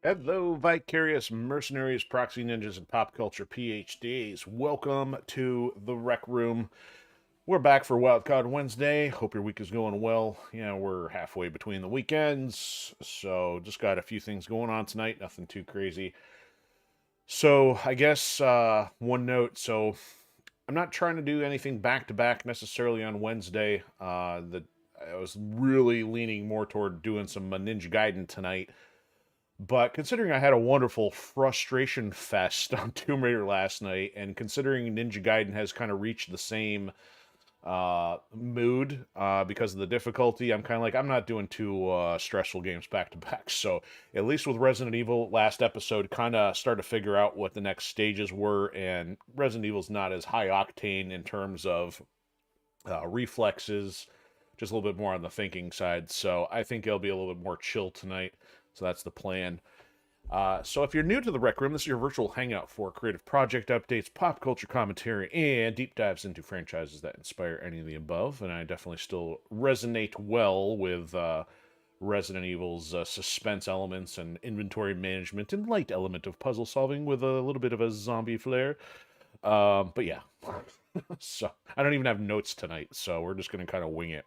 Hello, vicarious mercenaries, proxy ninjas, and pop culture PhDs. Welcome to the Rec Room. We're back for Wildcard Wednesday. Hope your week is going well. Yeah, we're halfway between the weekends, so just got a few things going on tonight. Nothing too crazy. So I guess one note. So I'm not trying to do anything back to back necessarily on Wednesday. I was really leaning more toward doing some Ninja Gaiden tonight. But considering I had a wonderful frustration fest on Tomb Raider last night, and considering Ninja Gaiden has kind of reached the same mood because of the difficulty, I'm kind of like, I'm not doing two stressful games back to back. So at least with Resident Evil, last episode kind of started to figure out what the next stages were, and Resident Evil's not as high octane in terms of reflexes, just a little bit more on the thinking side. So I think it'll be a little bit more chill tonight. So that's the plan. So if you're new to the Rec Room, this is your virtual hangout for creative project updates, pop culture commentary, and deep dives into franchises that inspire any of the above. And I definitely still resonate well with Resident Evil's suspense elements and inventory management and light element of puzzle solving with a little bit of a zombie flair. But yeah, so I don't even have notes tonight, so we're just going to kind of wing it.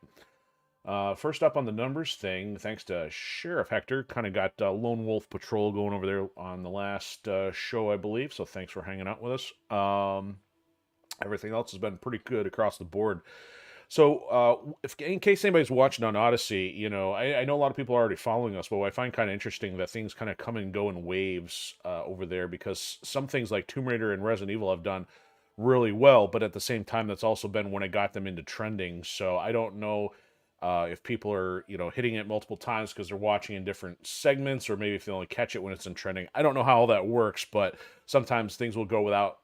First up on the numbers thing, thanks to Sheriff Hector, kind of got Lone Wolf Patrol going over there on the last show, I believe. So thanks for hanging out with us. Everything else has been pretty good across the board. So, if in case anybody's watching on Odysee, I know a lot of people are already following us, but what I find kind of interesting that things kind of come and go in waves over there, because some things like Tomb Raider and Resident Evil have done really well, but at the same time, that's also been when it got them into trending. So I don't know if people are, hitting it multiple times because they're watching in different segments, or maybe if they only catch it when it's in trending. I don't know how all that works, but sometimes things will go without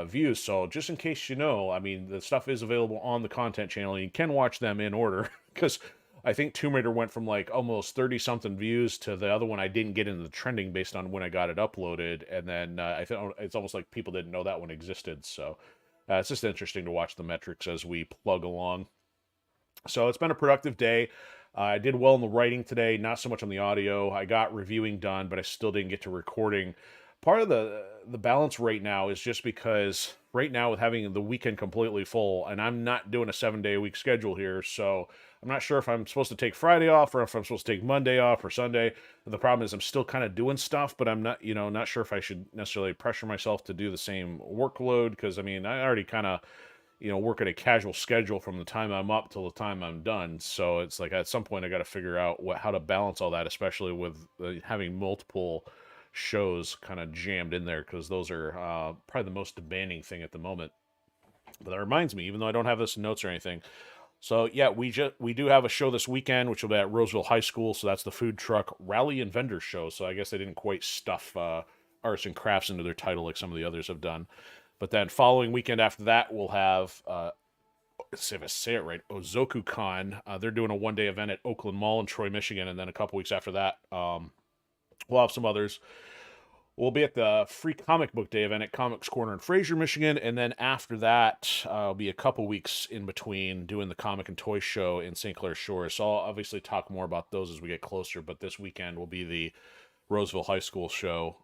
views. So just in case I mean, the stuff is available on the content channel. You can watch them in order because I think Tomb Raider went from like almost 30 something views to the other one I didn't get into the trending based on when I got it uploaded. And then I think it's almost like people didn't know that one existed. So it's just interesting to watch the metrics as we plug along. So it's been a productive day. I did well in the writing today, not so much on the audio. I got reviewing done, but I still didn't get to recording. Part of the balance right now is just because right now with having the weekend completely full, and I'm not doing a 7-day-a-week schedule here, so I'm not sure if I'm supposed to take Friday off or if I'm supposed to take Monday off or Sunday. The problem is I'm still kind of doing stuff, but I'm not sure if I should necessarily pressure myself to do the same workload, because I mean I already kind of work at a casual schedule from the time I'm up till the time I'm done. So it's like at some point I got to figure out how to balance all that, especially with having multiple shows kind of jammed in there, because those are probably the most demanding thing at the moment. But that reminds me, even though I don't have this in notes or anything. So yeah, we do have a show this weekend, which will be at Roseville High School. So that's the food truck rally and vendor show. So I guess they didn't quite stuff arts and crafts into their title like some of the others have done. But then following weekend after that, we'll have, let's see if I say it right, OzokuCon. They're doing a one-day event at Oakland Mall in Troy, Michigan. And then a couple weeks after that, we'll have some others. We'll be at the free comic book day event at Comics Corner in Fraser, Michigan. And then after that, I'll be a couple weeks in between doing the comic and toy show in St. Clair Shores. So I'll obviously talk more about those as we get closer. But this weekend will be the Roseville High School show.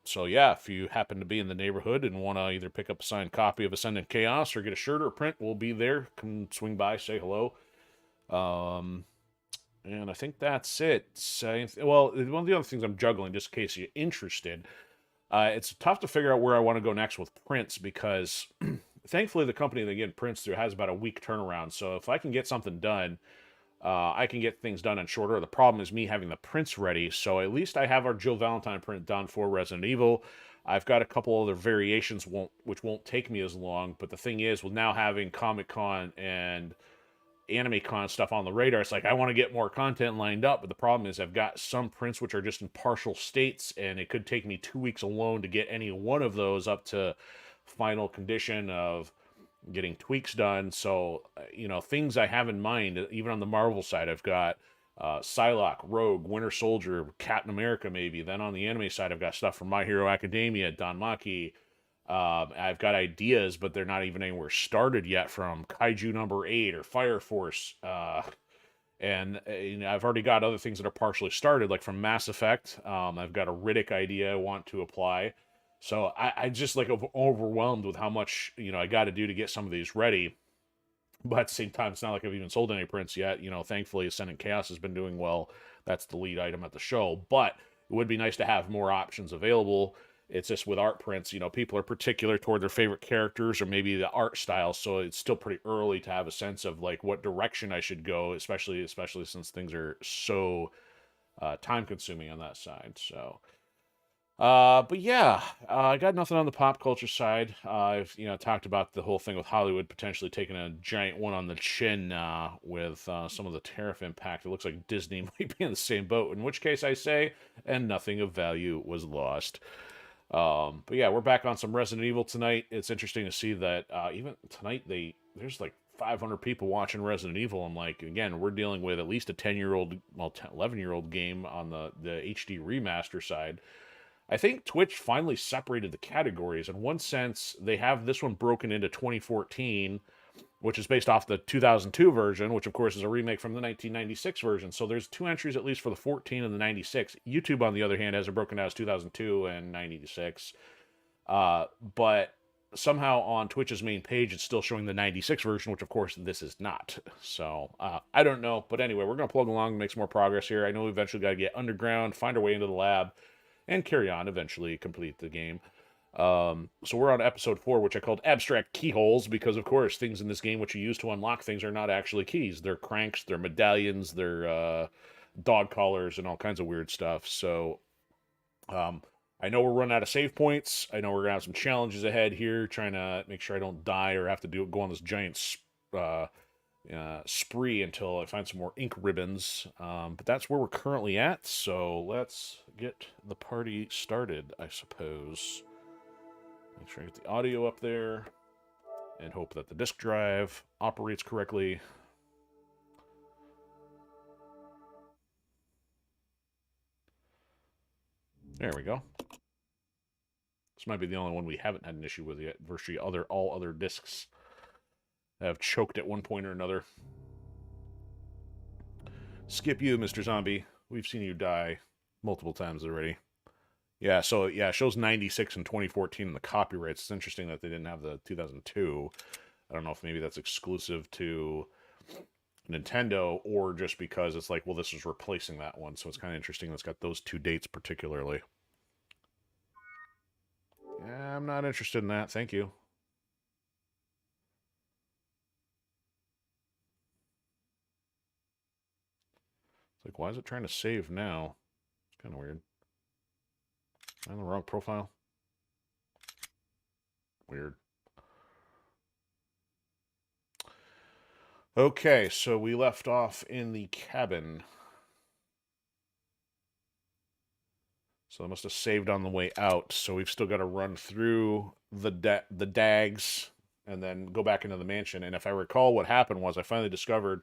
So yeah, if you happen to be in the neighborhood and want to either pick up a signed copy of Ascendant Chaos or get a shirt or a print, we'll be there. Come swing by, say hello. And I think that's it. Well, one of the other things I'm juggling, just in case you're interested, it's tough to figure out where I want to go next with prints, because thankfully the company that get prints through has about a week turnaround. So if I can get something done, I can get things done in shorter. The problem is me having the prints ready. So at least I have our Jill Valentine print done for Resident Evil. I've got a couple other variations which won't take me as long. But the thing is, with now having Comic Con and Anime Con stuff on the radar, it's like I want to get more content lined up. But the problem is I've got some prints which are just in partial states, and it could take me 2 weeks alone to get any one of those up to final condition of getting tweaks done. So, things I have in mind, even on the Marvel side, I've got Psylocke, Rogue, Winter Soldier, Captain America, maybe. Then on the anime side, I've got stuff from My Hero Academia, Don Maki. I've got ideas, but they're not even anywhere started yet, from Kaiju number 8 or Fire Force. And you know, I've already got other things that are partially started, like from Mass Effect. I've got a Riddick idea I want to apply. So I just like overwhelmed with how much, you know, I got to do to get some of these ready. But at the same time, it's not like I've even sold any prints yet. You know, thankfully, Ascendant Chaos has been doing well. That's the lead item at the show. But it would be nice to have more options available. It's just with art prints, you know, people are particular toward their favorite characters or maybe the art style. So it's still pretty early to have a sense of like what direction I should go, especially since things are so time consuming on that side. So but yeah, I got nothing on the pop culture side. I've talked about the whole thing with Hollywood potentially taking a giant one on the chin with some of the tariff impact. It looks like Disney might be in the same boat. In which case, I say, and nothing of value was lost. But yeah, we're back on some Resident Evil tonight. It's interesting to see that even tonight there's like 500 people watching Resident Evil. I'm like, again, we're dealing with at least a 10-year-old, well, 11-year-old game on the HD remaster side. I think Twitch finally separated the categories. In one sense, they have this one broken into 2014, which is based off the 2002 version, which of course is a remake from the 1996 version. So there's two entries at least for the 14 and the 96. YouTube, on the other hand, has it broken out as 2002 and 96. But somehow on Twitch's main page, it's still showing the 96 version, which of course this is not. So I don't know. But anyway, we're going to plug along and make some more progress here. I know we eventually got to get underground, find our way into the lab, and carry on, eventually complete the game. So we're on episode 4, which I called Abstract Keyholes, because of course things in this game which you use to unlock things are not actually keys. They're cranks, they're medallions, they're dog collars, and all kinds of weird stuff. So I know we're running out of save points. I know we're gonna have some challenges ahead here, trying to make sure I don't die or have to go on this giant spree until I find some more ink ribbons. But that's where we're currently at, so let's get the party started, I suppose. Make sure I get the audio up there and hope that the disk drive operates correctly. There we go. This might be the only one we haven't had an issue with yet. Virtually all other discs have choked at one point or another. Skip you, Mr. Zombie. We've seen you die multiple times already. Yeah, so yeah, it shows 96 and 2014 in the copyrights. It's interesting that they didn't have the 2002. I don't know if maybe that's exclusive to Nintendo or just because it's like, well, this is replacing that one. So it's kind of interesting that's got those two dates particularly. Yeah, I'm not interested in that. Thank you. It's like, why is it trying to save now? It's kind of weird. Am I on the wrong profile? Weird. Okay, so we left off in the cabin. So I must have saved on the way out. So we've still got to run through the DAGs and then go back into the mansion. And if I recall, what happened was I finally discovered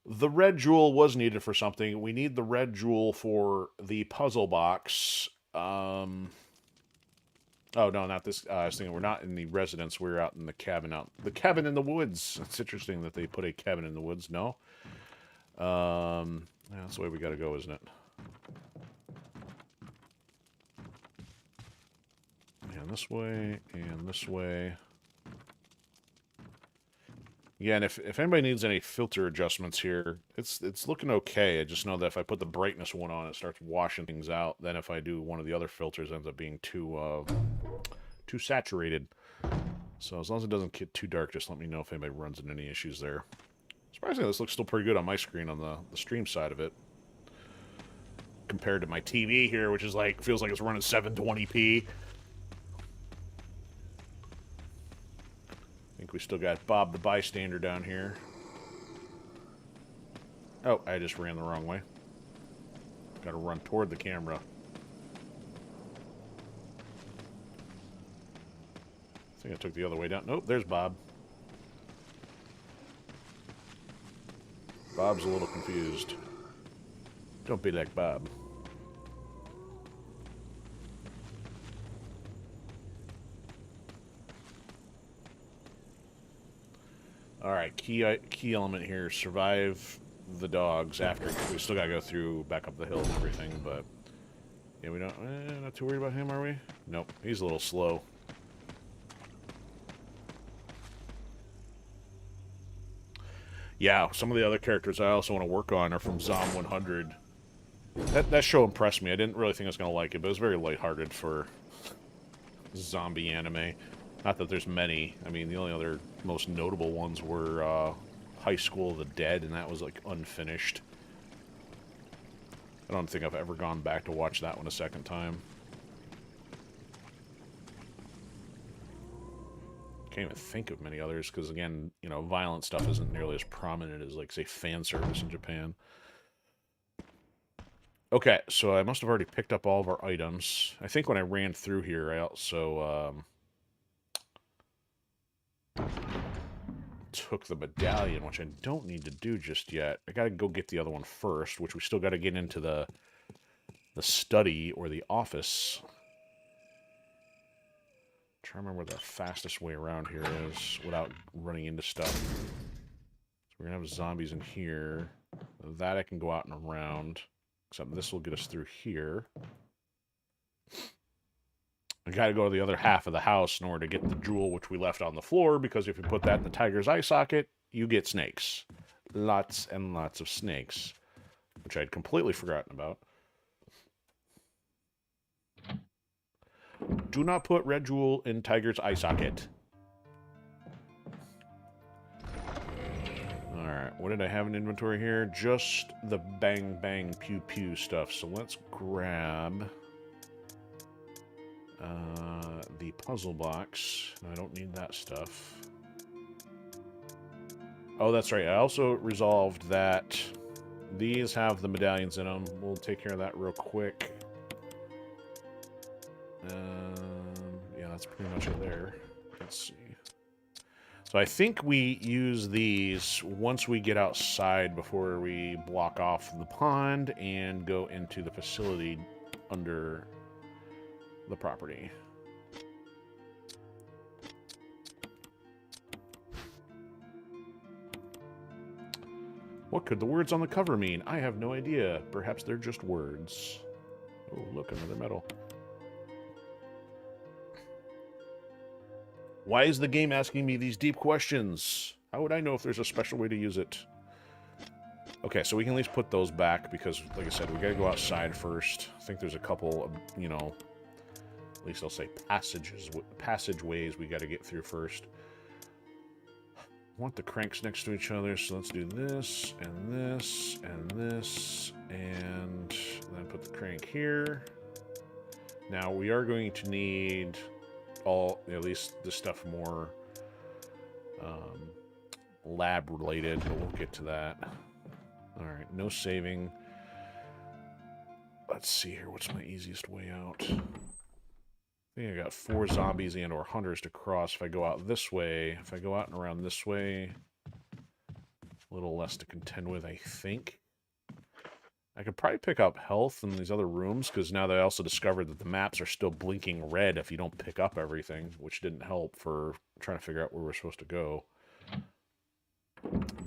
the red jewel was needed for something. We need the red jewel for the puzzle box. Oh, no, not this. I was thinking we're not in the residence. We're out in the cabin. The cabin in the woods. It's interesting that they put a cabin in the woods. No. That's the way we got to go, isn't it? And this way, and this way. Yeah, and if anybody needs any filter adjustments here, it's looking okay. I just know that if I put the brightness one on, it starts washing things out. Then if I do one of the other filters, it ends up being too saturated. So as long as it doesn't get too dark, just let me know if anybody runs into any issues there. Surprisingly, this looks still pretty good on my screen on the stream side of it. Compared to my TV here, which is like, feels like it's running 720p. I think we still got Bob the Bystander down here. Oh, I just ran the wrong way. Got to run toward the camera. I think I took the other way down. Nope, there's Bob. Bob's a little confused. Don't be like Bob. All right, key element here. Survive the dogs after. We still gotta go through, back up the hill and everything, but... Yeah, we don't... not too worried about him, are we? Nope, he's a little slow. Yeah, some of the other characters I also want to work on are from Zom 100. That show impressed me. I didn't really think I was going to like it, but it was very lighthearted for zombie anime. Not that there's many. I mean, the only other most notable ones were High School of the Dead, and that was, like, unfinished. I don't think I've ever gone back to watch that one a second time. Can't even think of many others, because, again, you know, violent stuff isn't nearly as prominent as, like, say, fan service in Japan. Okay, so I must have already picked up all of our items. I think when I ran through here, I also took the medallion, which I don't need to do just yet. I gotta go get the other one first, which we still gotta get into the study or the office. Try to remember what the fastest way around here is without running into stuff. So we're gonna have zombies in here. That I can go out and around. Except this will get us through here. I gotta go to the other half of the house in order to get the jewel which we left on the floor, because if you put that in the tiger's eye socket, you get snakes. Lots and lots of snakes. Which I'd completely forgotten about. Do not put red jewel in tiger's eye socket. Alright, what did I have in inventory here? Just the bang bang pew pew stuff. So let's grab the puzzle box. I don't need that stuff. Oh, that's right. I also resolved that these have the medallions in them. We'll take care of that real quick. Yeah, that's pretty much it there. Let's see. So I think we use these once we get outside before we block off the pond and go into the facility under the property. What could the words on the cover mean? I have no idea. Perhaps they're just words. Oh, look, another medal. Why is the game asking me these deep questions? How would I know if there's a special way to use it? Okay, so we can at least put those back because, like I said, we gotta go outside first. I think there's a couple of, you know, at least I'll say passageways we gotta get through first. I want the cranks next to each other, so let's do this, and this, and this, and then put the crank here. Now, we are going to need at least the stuff more lab related, but we'll get to that. Alright, no saving. Let's see here, what's my easiest way out? I think I got 4 zombies and or hunters to cross. If I go out this way, if I go out and around this way, a little less to contend with, I think. I could probably pick up health in these other rooms, because now they also discovered that the maps are still blinking red if you don't pick up everything, which didn't help for trying to figure out where we're supposed to go.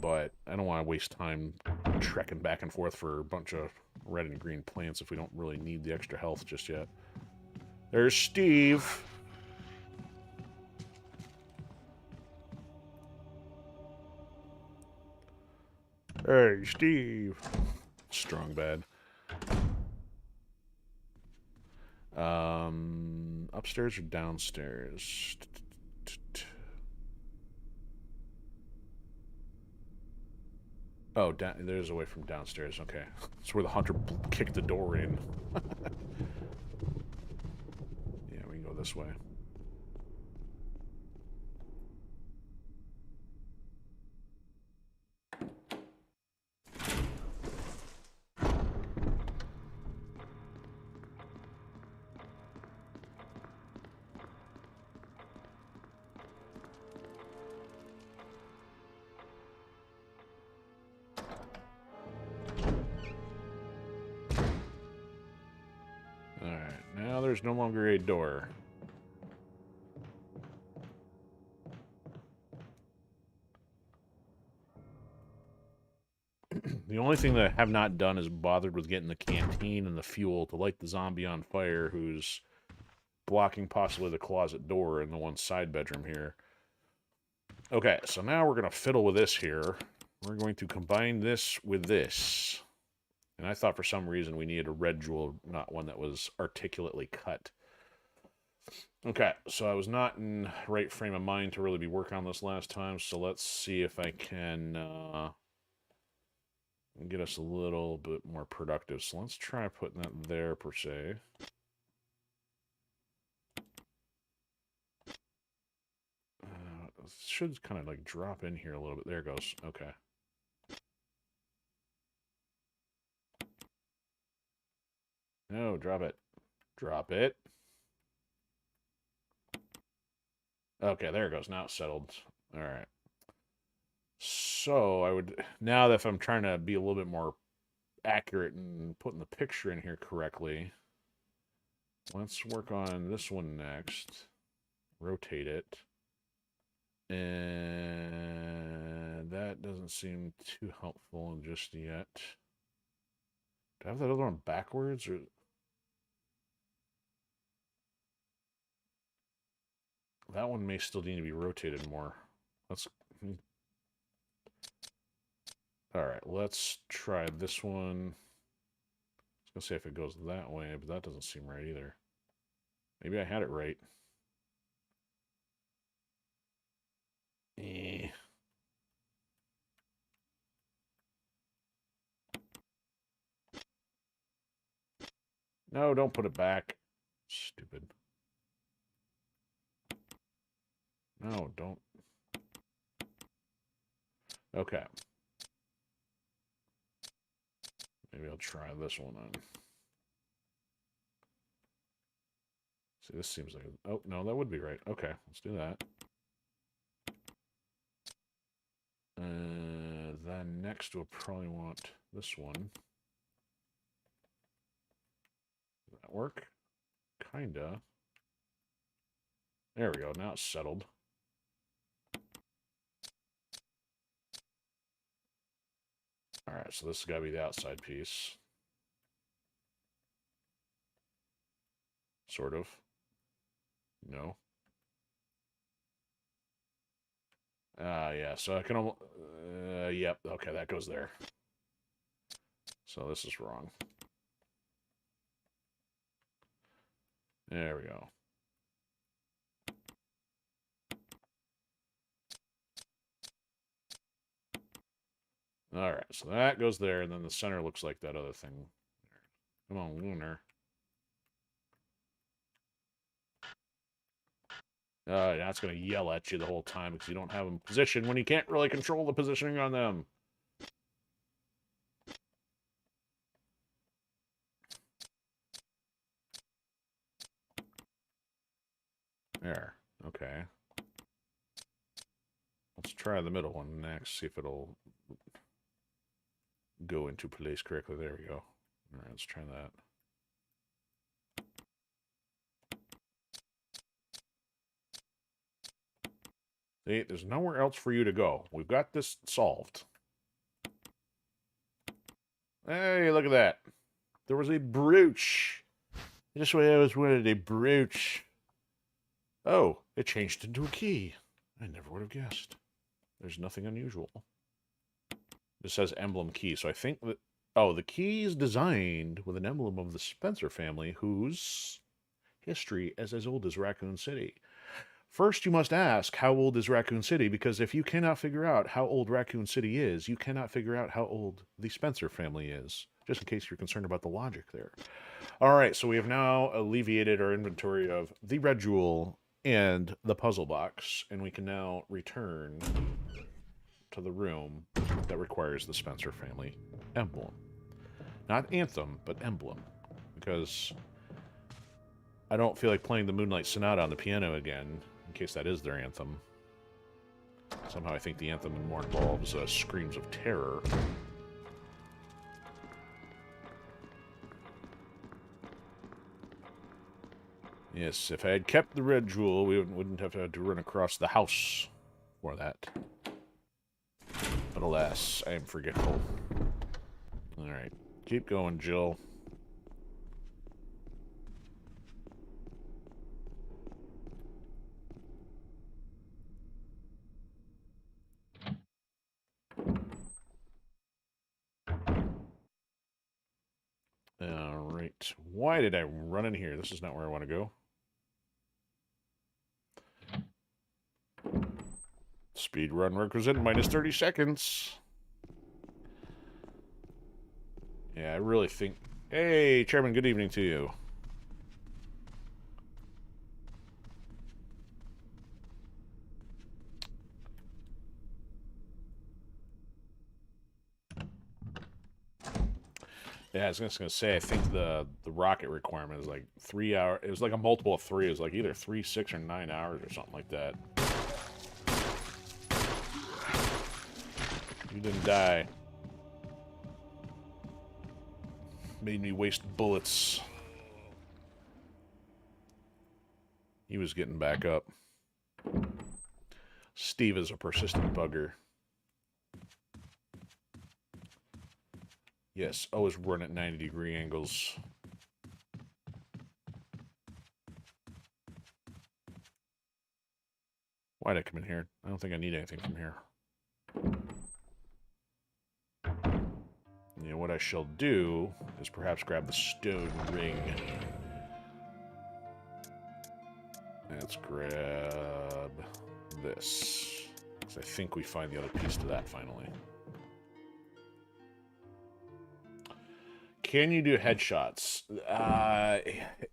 But I don't want to waste time trekking back and forth for a bunch of red and green plants if we don't really need the extra health just yet. There's Steve. Hey, Steve. Strong bad. Upstairs or downstairs? Oh, there's a way from downstairs. Okay. That's where the hunter kicked the door in. Yeah, we can go this way. There's no longer a door. The only thing that I have not done is bothered with getting the canteen and the fuel to light the zombie on fire who's blocking possibly the closet door in the one side bedroom here. Okay, so now we're going to fiddle with this here. We're going to combine this with this. And I thought for some reason we needed a red jewel, not one that was articulately cut. Okay, so I was not in right frame of mind to really be working on this last time, so let's see if I can get us a little bit more productive. So let's try putting that there, per se. Should kind of like drop in here a little bit. There it goes. Okay. No, drop it. Drop it. Okay, there it goes. Now it's settled. All right. So I would, now that if I'm trying to be a little bit more accurate and putting the picture in here correctly, let's work on this one next. Rotate it. And that doesn't seem too helpful just yet. Do I have that other one backwards? Or that one may still need to be rotated more. Let's... Alright, let's try this one. I was going to say if it goes that way, but that doesn't seem right either. Maybe I had it right. No, don't put it back. Stupid. No, don't. Okay. Maybe I'll try this one on. See, this seems like... Oh, no, that would be right. Okay, let's do that. Then next we'll probably want this one. Does that work? Kinda. There we go. Now it's settled. Alright, so this has got to be the outside piece. Sort of. No. Yeah, so I can almost... yep, okay, that goes there. So this is wrong. There we go. Alright, so that goes there, and then the center looks like that other thing. Come on, Lunar. Yeah, it's going to yell at you the whole time because you don't have them positioned when you can't really control the positioning on them. There. Okay. Let's try the middle one next, see if it'll go into place correctly. There we go. All right, let's try that. See, there's nowhere else for you to go. We've got this solved. Hey, look at that. There was a brooch. Just what I always wanted, a brooch. Oh, it changed into a key. I never would have guessed. There's nothing unusual. It says emblem key, so I think that... Oh, the key is designed with an emblem of the Spencer family, whose history is as old as Raccoon City. First, you must ask, how old is Raccoon City? Because if you cannot figure out how old Raccoon City is, you cannot figure out how old the Spencer family is. Just in case you're concerned about the logic there. All right, so we have now alleviated our inventory of the red jewel and the puzzle box, and we can now return to the room that requires the Spencer family emblem. Not anthem, but emblem. Because I don't feel like playing the Moonlight Sonata on the piano again, in case that is their anthem. Somehow I think the anthem more involves screams of terror. Yes, if I had kept the red jewel, we wouldn't have had to run across the house for that. But alas, I am forgetful. Alright. Keep going, Jill. Alright. Why did I run in here? This is not where I want to go. Speed run requisite minus 30 seconds. Yeah, I really think... Hey, Chairman, good evening to you. Yeah, I was just going to say, I think the rocket requirement is like 3 hours. It was like a multiple of 3. It was like either 3, 6, or 9 hours or something like that. You didn't die. Made me waste bullets. He was getting back up. Steve is a persistent bugger. Yes, always run at 90-degree angles. Why'd I come in here? I don't think I need anything from here. You know, what I shall do is perhaps grab the stone ring. Let's grab this. Because I think we find the other piece to that finally. Can you do headshots?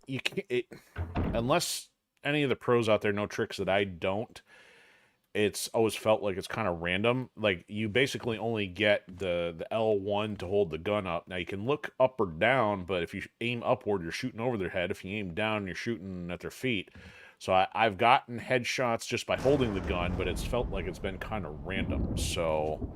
You can't, unless any of the pros out there know tricks that I don't. It's always felt like it's kind of random. Like, you basically only get the L1 to hold the gun up. Now, you can look up or down, but if you aim upward, you're shooting over their head. If you aim down, you're shooting at their feet. So I've gotten headshots just by holding the gun, but it's felt like it's been kind of random. So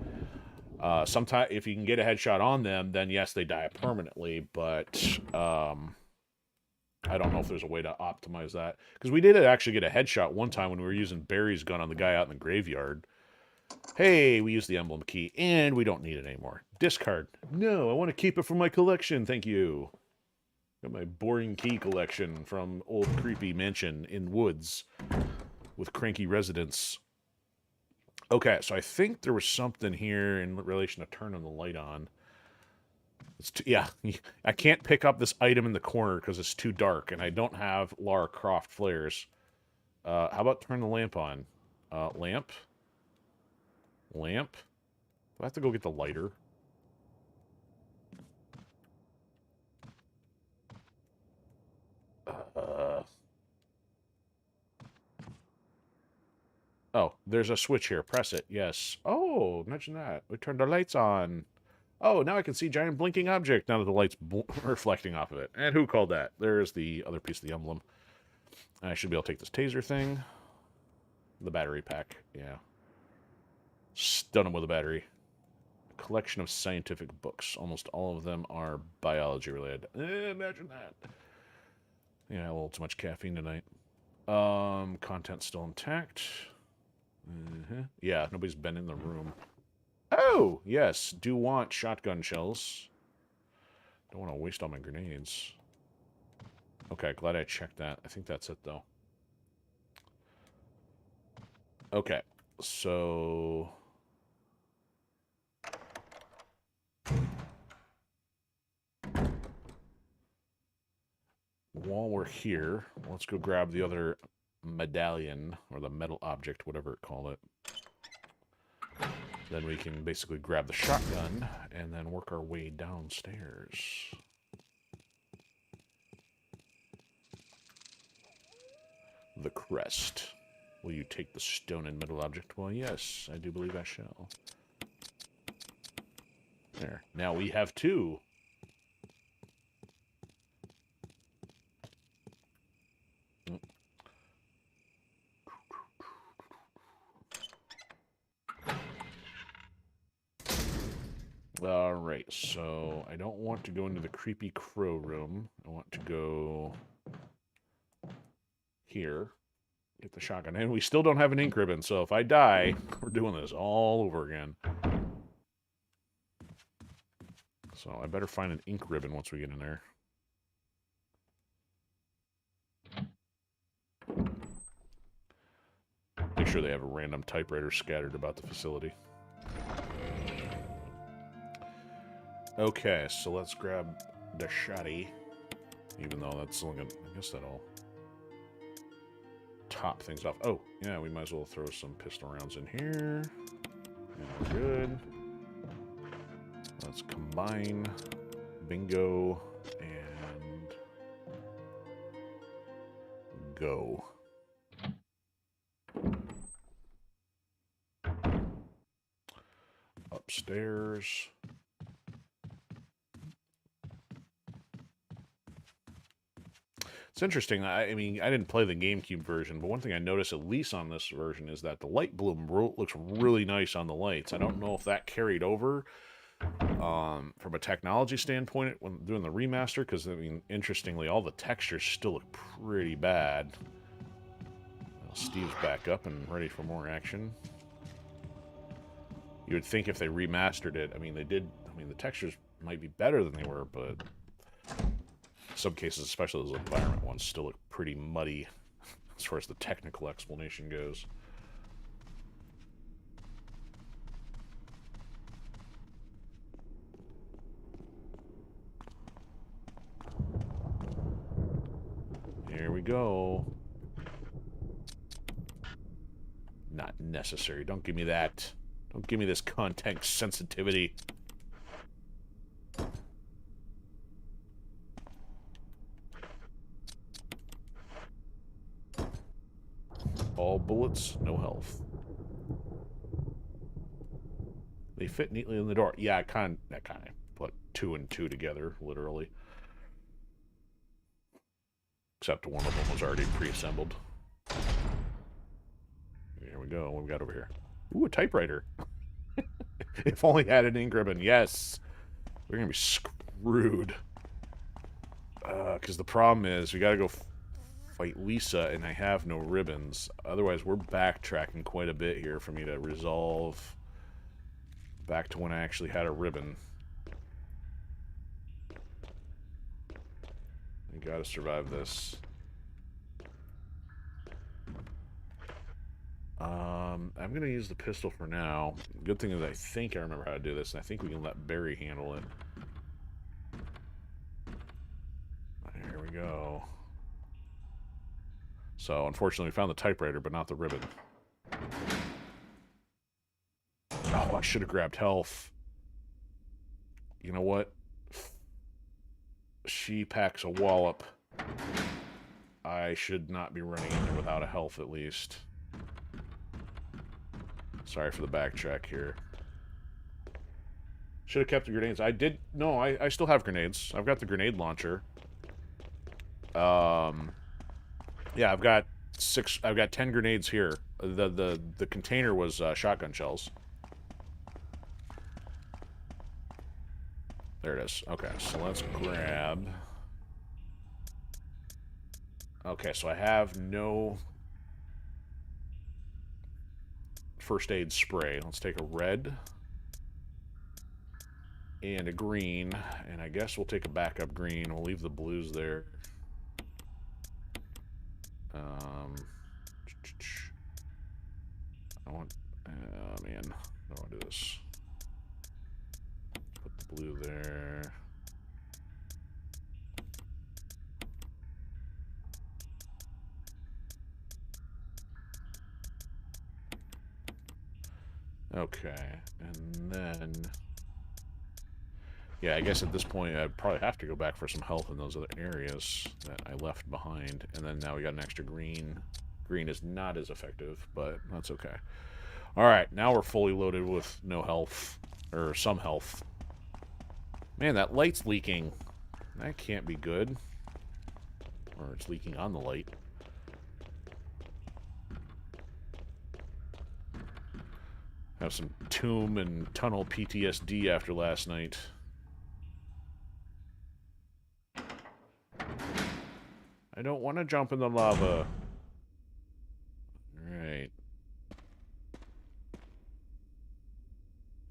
sometimes if you can get a headshot on them, then yes, they die permanently, but I don't know if there's a way to optimize that. Because we did actually get a headshot one time when we were using Barry's gun on the guy out in the graveyard. Hey, we used the emblem key, and we don't need it anymore. Discard. No, I want to keep it for my collection, thank you. Got my boring key collection from old creepy mansion in woods with cranky residents. Okay, so I think there was something here in relation to turning the light on. Yeah, I can't pick up this item in the corner because it's too dark, and I don't have Lara Croft flares. How about turn the lamp on? Lamp? Lamp? Do I have to go get the lighter? Oh, there's a switch here. Press it. Yes. Oh, imagine that. We turned our lights on. Oh, now I can see giant blinking object now that the light's reflecting off of it. And who called that? There's the other piece of the emblem. I should be able to take this taser thing. The battery pack, yeah. Stun him with a battery. A collection of scientific books. Almost all of them are biology related. Imagine that. Yeah, a little too much caffeine tonight. Content still intact. Yeah, nobody's been in the room. Oh, yes. Do want shotgun shells. Don't want to waste all my grenades. Okay, glad I checked that. I think that's it, though. Okay, so... while we're here, let's go grab the other medallion, or the metal object, whatever it called it. Then we can basically grab the shotgun and then work our way downstairs. The crest. Will you take the stone and metal object? Well, yes, I do believe I shall. There. Now we have 2. Alright, so I don't want to go into the creepy crow room. I want to go here. Get the shotgun. And we still don't have an ink ribbon, so if I die, we're doing this all over again. So I better find an ink ribbon once we get in there. Make sure they have a random typewriter scattered about the facility. Okay, so let's grab the shotty. Even though that's only gonna, I guess that'll top things off. Oh, yeah, we might as well throw some pistol rounds in here. And we're good. Let's combine. Bingo. And go. Upstairs. It's interesting. I mean, I didn't play the GameCube version, but one thing I noticed, at least on this version, is that the light bloom looks really nice on the lights. I don't know if that carried over from a technology standpoint when doing the remaster, because, I mean, interestingly, all the textures still look pretty bad. Well, Steve's back up and ready for more action. You would think if they remastered it, I mean, they did, I mean, the textures might be better than they were, but some cases, especially those environment ones, still look pretty muddy as far as the technical explanation goes. Here we go. Not necessary. Don't give me that. Don't give me this content sensitivity. All bullets, no health. They fit neatly in the door. Yeah, that kind of put 2 and 2 together, literally. Except one of them was already pre-assembled. Here we go. What we got over here? Ooh, a typewriter. If only had an ink ribbon. Yes. We're gonna be screwed. Because the problem is, we gotta go fight Lisa, and I have no ribbons. Otherwise, we're backtracking quite a bit here for me to resolve back to when I actually had a ribbon. You gotta survive this. I'm gonna use the pistol for now. Good thing is I think I remember how to do this, and I think we can let Barry handle it. There we go. So, unfortunately, we found the typewriter, but not the ribbon. Oh, I should have grabbed health. You know what? She packs a wallop. I should not be running in there without a health, at least. Sorry for the backtrack here. Should have kept the grenades. I did... No, I still have grenades. I've got the grenade launcher. Yeah, I've got 10 grenades here. The container was shotgun shells. There it is. Okay, so let's grab... Okay, so I have no first aid spray. Let's take a red and a green, and I guess we'll take a backup green. We'll leave the blues there. I want... Oh, man. I don't want to do this. Put the blue there. Okay, and then... Yeah, I guess at this point I'd probably have to go back for some health in those other areas that I left behind. And then now we got an extra green. Green is not as effective, but that's okay. Alright, now we're fully loaded with no health. Or some health. Man, that light's leaking. That can't be good. Or it's leaking on the light. Have some tomb and tunnel PTSD after last night. I don't want to jump in the lava. Alright.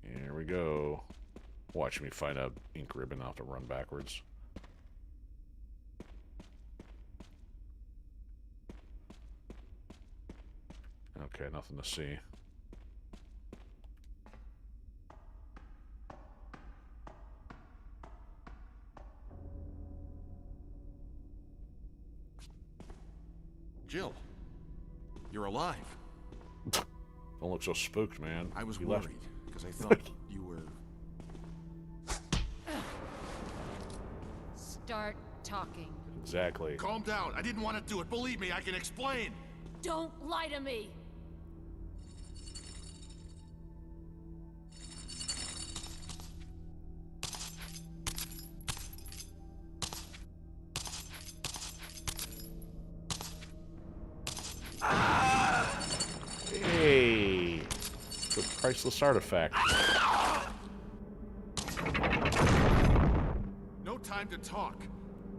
Here we go. Watch me find a ink ribbon. I'll have to run backwards. Okay, nothing to see. Jill, you're alive. Don't look so spooked, man. I was You worried because I thought you were... Start talking. Exactly. Calm down. I didn't want to do it. Believe me, I can explain. Don't lie to me! Hey! It's a priceless artifact. No time to talk.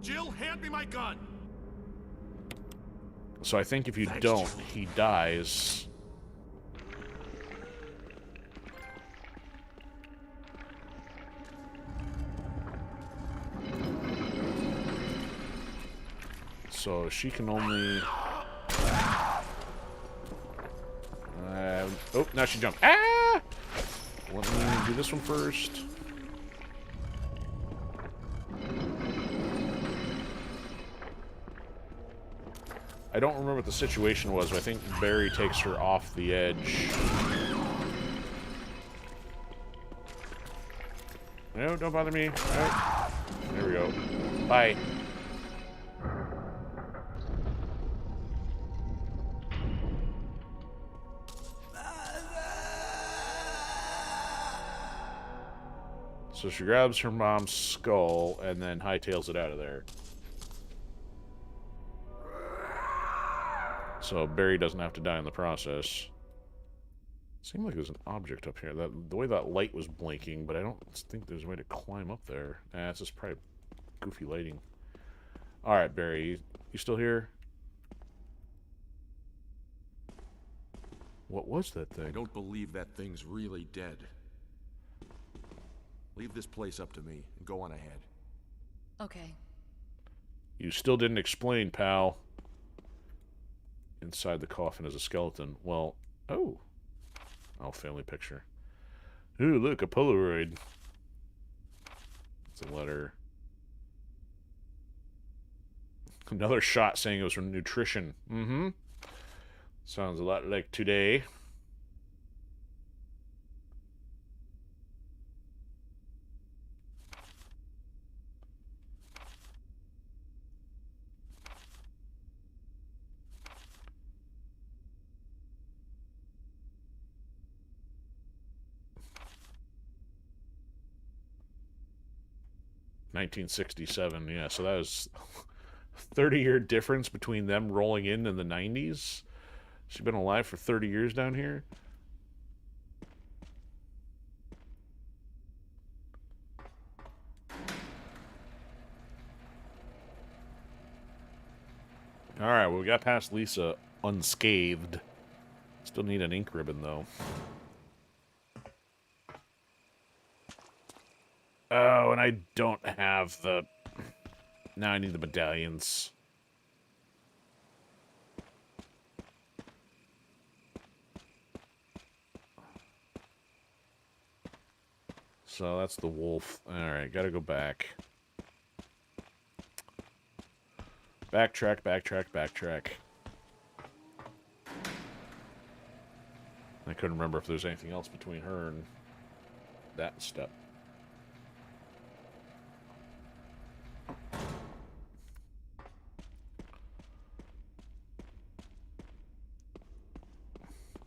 Jill, hand me my gun. So I think if you Thanks, don't, Jill. he dies. So she can only... oh, now she jumped. Ah! Let me do this one first. I don't remember what the situation was, but I think Barry takes her off the edge. No, don't bother me. No. There we go. Bye. So she grabs her mom's skull and then hightails it out of there. So Barry doesn't have to die in the process. Seemed like there's an object up here. The way that light was blinking, but I don't think there's a way to climb up there. Nah, it's just probably goofy lighting. Alright, Barry, you still here? What was that thing? I don't believe that thing's really dead. Leave this place up to me and go on ahead. Okay. You still didn't explain, pal. Inside the coffin is a skeleton. Well, oh. Oh, family picture. Ooh, look, a Polaroid. It's a letter. Another shot saying it was from nutrition. Mm-hmm. Sounds a lot like today. $1967, yeah, so that was 30-year difference between them rolling in the 90s. She's been alive for 30 years down here. Alright, well, we got past Lisa unscathed. Still need an ink ribbon, though. Oh, and I don't have the... Now I need the medallions. So that's the wolf. Alright, gotta go back. Backtrack, backtrack, backtrack. I couldn't remember if there's anything else between her and that step.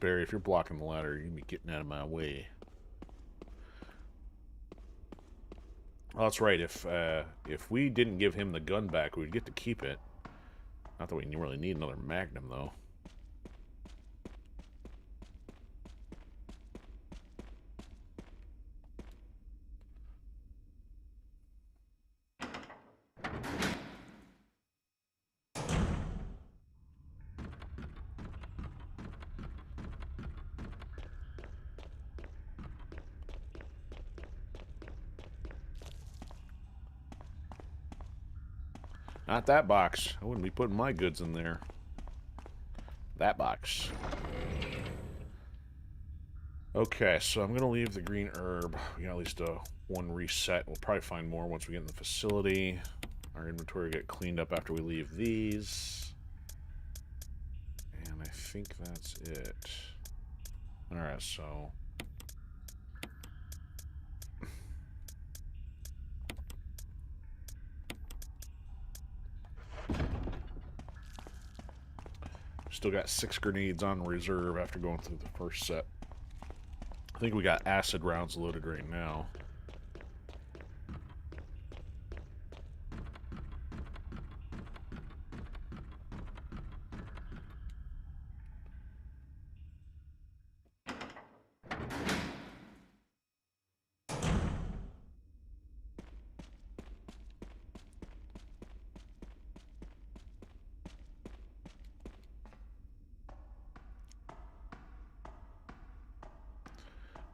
Barry, if you're blocking the ladder, you're gonna be getting out of my way. Oh, that's right. If we didn't give him the gun back, we'd get to keep it. Not that we really need another Magnum, though. Not that box. I wouldn't be putting my goods in there. That box. Okay, so I'm going to leave the green herb. We got at least one reset. We'll probably find more once we get in the facility. Our inventory will get cleaned up after we leave these. And I think that's it. Alright, so... Still got 6 grenades on reserve after going through the first set. I think we got acid rounds loaded right now.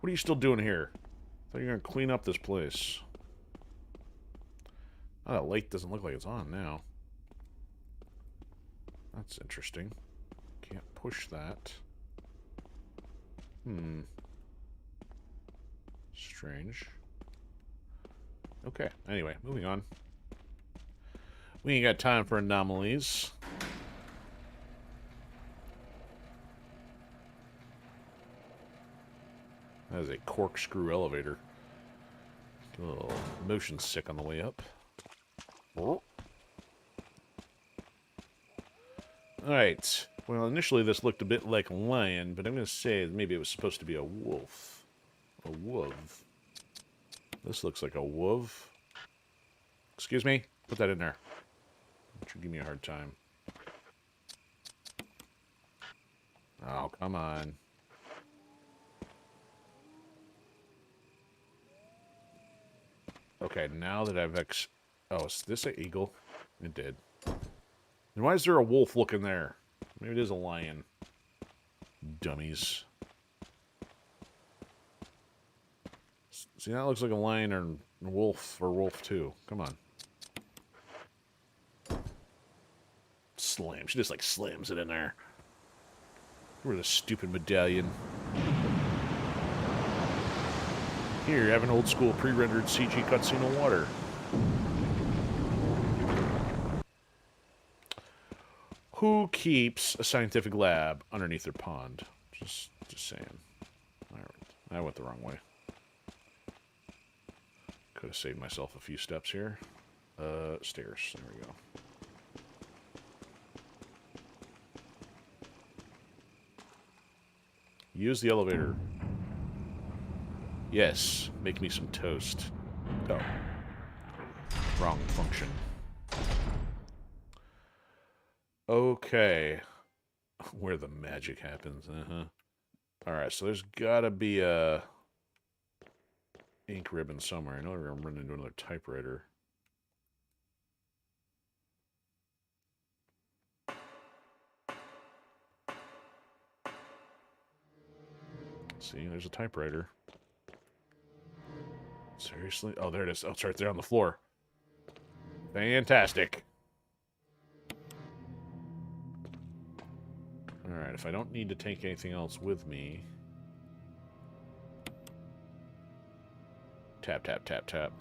What are you still doing here? I thought you were going to clean up this place. Oh, that light doesn't look like it's on now. That's interesting. Can't push that. Strange. Okay, anyway, moving on. We ain't got time for anomalies. That is a corkscrew elevator. A little motion sick on the way up. Alright. Well, initially this looked a bit like a lion, but I'm going to say maybe it was supposed to be a wolf. A wolf. This looks like a wolf. Excuse me? Put that in there. Don't you give me a hard time. Oh, come on. Okay, now that I've Oh, is this an eagle? It did. And why is there a wolf looking there? Maybe it is a lion. Dummies. See, that looks like a lion or a wolf or wolf too. Come on. Slam. She just like slams it in there. Where's the stupid medallion? Here, have an old school pre-rendered CG cutscene of water. Who keeps a scientific lab underneath their pond? Just saying. Alright, I went the wrong way. Could have saved myself a few steps here. Stairs. There we go. Use the elevator. Yes, make me some toast. Oh. Wrong function. Okay. Where the magic happens, Alright, so there's gotta be a ink ribbon somewhere. I know we're gonna run into another typewriter. See, there's a typewriter. Seriously? Oh, there it is. Oh, it's right there on the floor. Fantastic. Alright, if I don't need to take anything else with me... Tap, tap, tap, tap.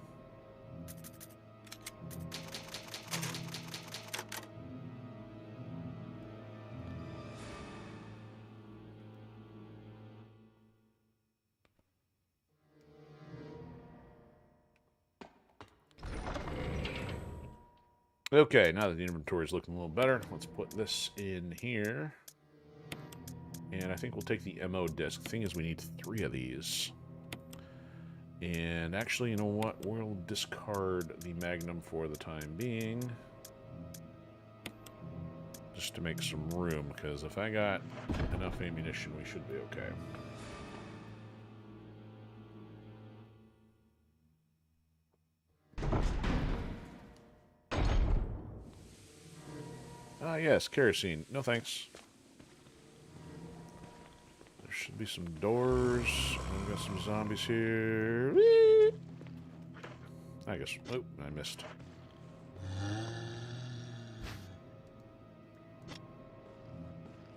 Okay, now that the inventory is looking a little better, let's put this in here. And I think we'll take the MO disc. The thing is, we need 3 of these. And actually, you know what? We'll discard the Magnum for the time being. Just to make some room, because if I got enough ammunition, we should be okay. Ah, yes, kerosene. No thanks. There should be some doors. We've got some zombies here. Whee! I guess. Oh, I missed.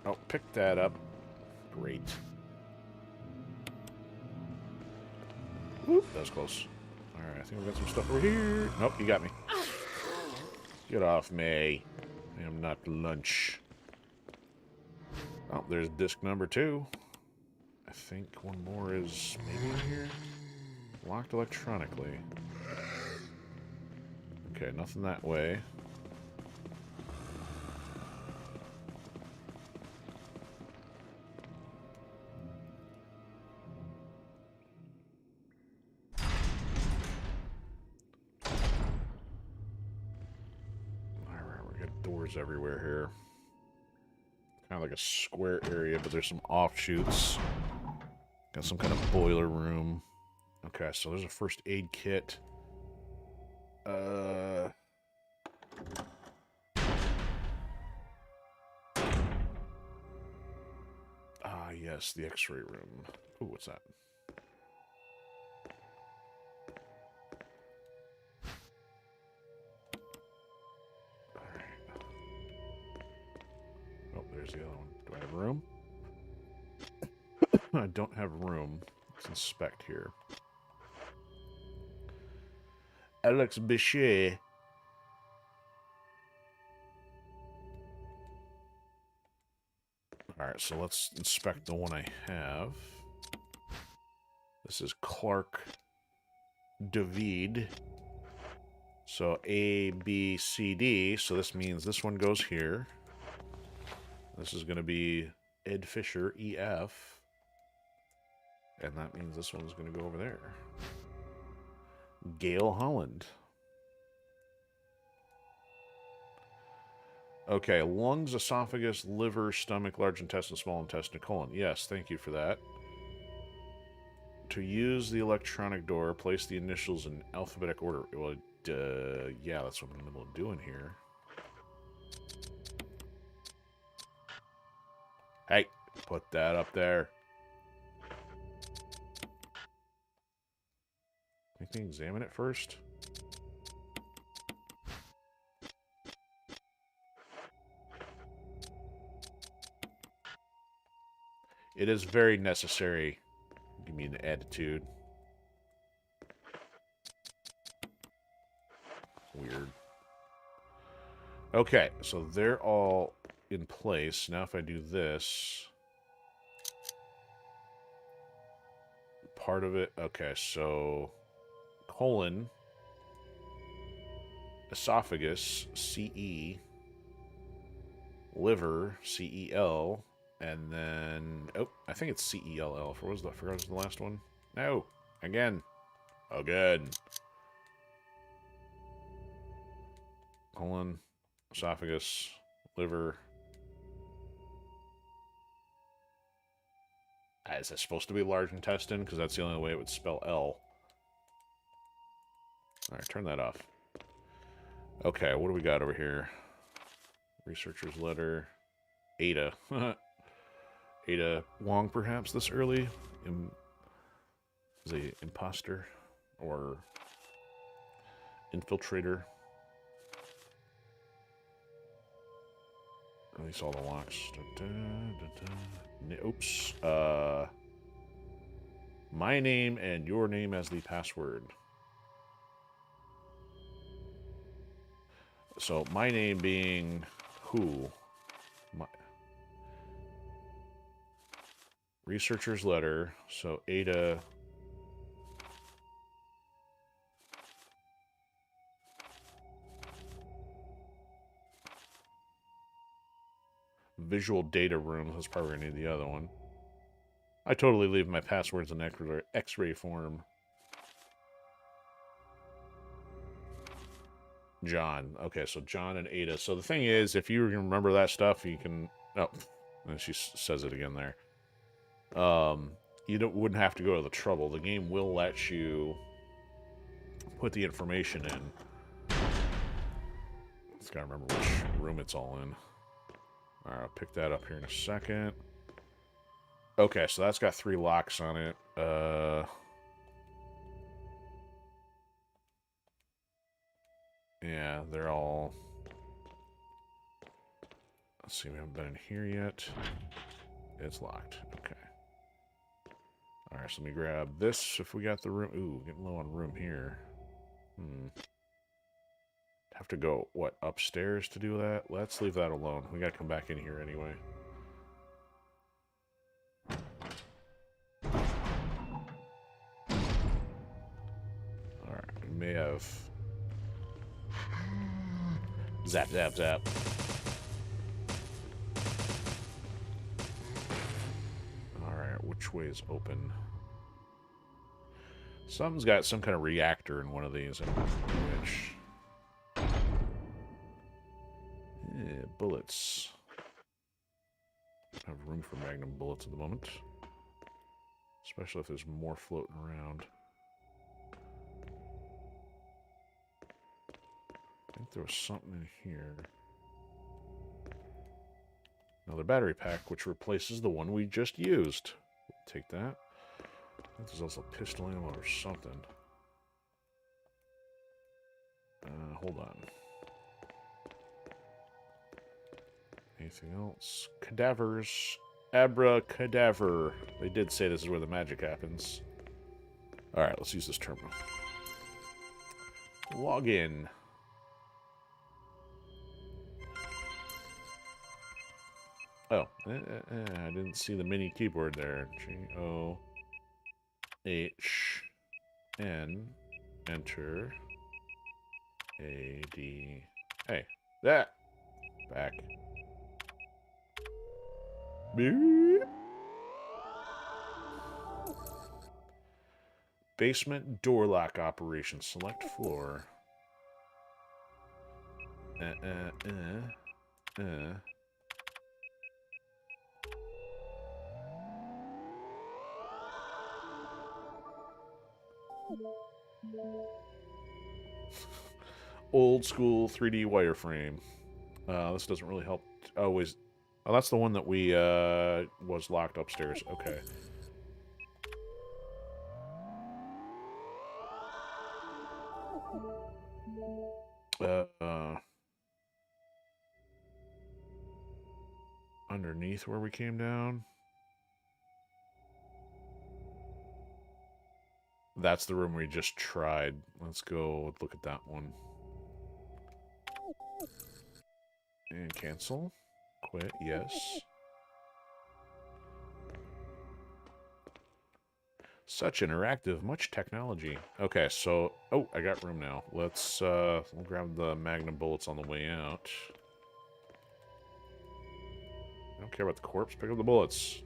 Oh, pick that up. Great. Whoop, that was close. Alright, I think we've got some stuff over here. Nope, you got me. Get off me. I am not lunch. Oh, there's disc number 2. I think one more is maybe in here. Locked electronically. Okay, nothing that way. Alright, we got doors everywhere here. Kind of like a square area, but there's some offshoots. Got some kind of boiler room. Okay, so there's a first aid kit. Yes, the x-ray room. Ooh, what's that? Alright. Oh, there's the other one. Do I have room? I don't have room. Let's inspect here. Alex Bichet. Alright, so let's inspect the one I have. This is Clark David. So A, B, C, D. So this means this one goes here. This is going to be Ed Fisher, EF. And that means this one's going to go over there. Gail Holland. Okay, lungs, esophagus, liver, stomach, large intestine, small intestine, colon. Yes, thank you for that. To use the electronic door, place the initials in alphabetic order. Well, yeah, that's what I'm in the middle of doing here. Hey, put that up there. Can you examine it first? It is very necessary. Give me an attitude. Weird. Okay, so they're all in place. Now if I do this... Part of it... Okay, so... Colon... Esophagus, CE... Liver, CEL... And then... Oh, I think it's CELL. What was the last one? No! Again! Again! Colon, esophagus, liver. Is that supposed to be large intestine? Because that's the only way it would spell L. Alright, turn that off. Okay, what do we got over here? Researcher's letter. Ada. Ada Wong, perhaps, this early? Is a imposter? Or infiltrator? Release all the locks. Oops. My name and your name as the password. So my name being who? Researcher's letter. So Ada. Visual data room. That's probably going to need the other one. I totally leave my passwords in X-ray form. John. Okay, so John and Ada. So the thing is, if you remember that stuff, you can... Oh, and she says it again there. You wouldn't have to go to the trouble. The game will let you put the information in. Just gotta remember which room it's all in. Alright, I'll pick that up here in a second. Okay, so that's got 3 locks on it. Yeah, they're all... Let's see, we haven't been in here yet. It's locked. Okay. Alright, so let me grab this if we got the room. Ooh, getting low on room here. Have to go, what, upstairs to do that? Let's leave that alone. We gotta come back in here anyway. Alright, we may have... Zap, zap, zap. Alright, which way is open? Something's got some kind of reactor in one of these. I don't know which. Yeah, bullets. I have room for magnum bullets at the moment. Especially if there's more floating around. I think there was something in here. Another battery pack, which replaces the one we just used. Take that. I think there's also pistol ammo or something. Hold on. Anything else? Cadavers. Abracadaver. They did say this is where the magic happens. Alright, let's use this terminal. Log in. Oh, I didn't see the mini keyboard there. G-O-H-N. Enter. A-D. Hey, that. Back. Beep. Basement door lock operation. Select floor. Old school 3D wireframe. This doesn't really help. Always. Oh, that's the one that we was locked upstairs. Okay. Underneath where we came down. That's the room we just tried. Let's go look at that one. And cancel. Quit, yes. Such interactive, much technology. Okay, so... Oh, I got room now. Let's, we'll grab the magnum bullets on the way out. I don't care about the corpse. Pick up the bullets.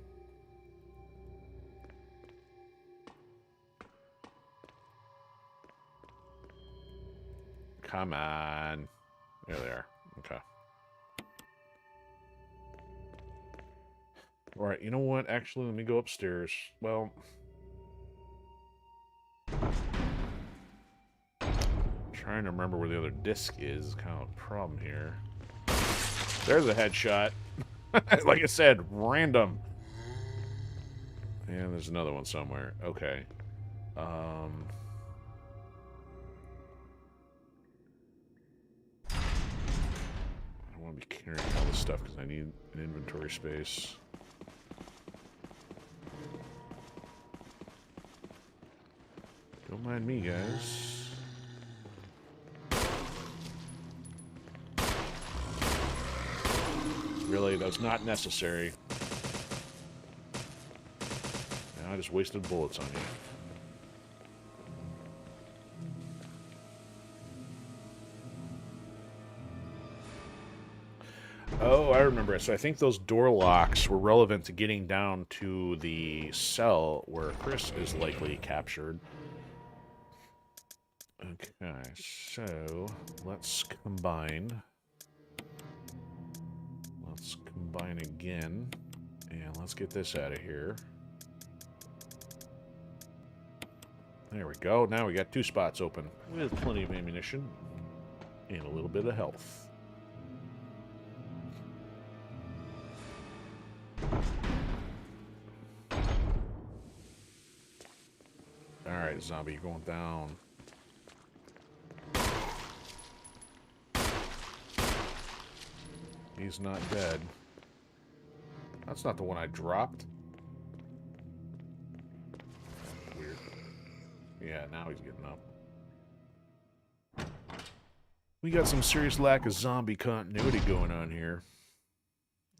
Come on. There they are. Okay. Alright, you know what? Actually, let me go upstairs. Well... trying to remember where the other disc is kind of a problem here. There's a headshot. Like I said, random. And there's another one somewhere. Okay. I don't want to be carrying all this stuff because I need an inventory space. Don't mind me, guys. Really, that's not necessary. Now I just wasted bullets on you. Oh, I remember. So I think those door locks were relevant to getting down to the cell where Chris is likely captured. Okay, so let's combine. Let's combine again, and let's get this out of here. There we go. Now we got 2 spots open with plenty of ammunition and a little bit of health. Alright, zombie, you're going down. He's not dead. That's not the one I dropped. Weird. Yeah, now he's getting up. We got some serious lack of zombie continuity going on here.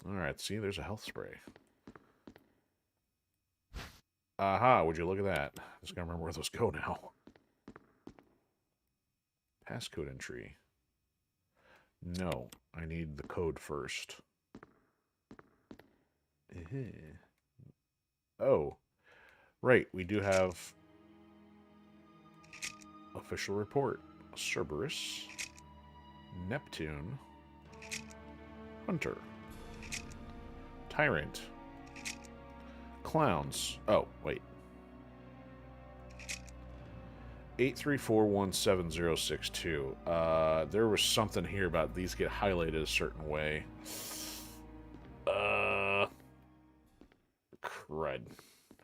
Alright, see, there's a health spray. Aha, would you look at that? Just gotta remember where those go now. Passcode entry. No, I need the code first. Oh, right, we do have official report. Cerberus, Neptune, Hunter, Tyrant, Clowns. Oh, wait. 834170062. There was something here about these get highlighted a certain way. Crud.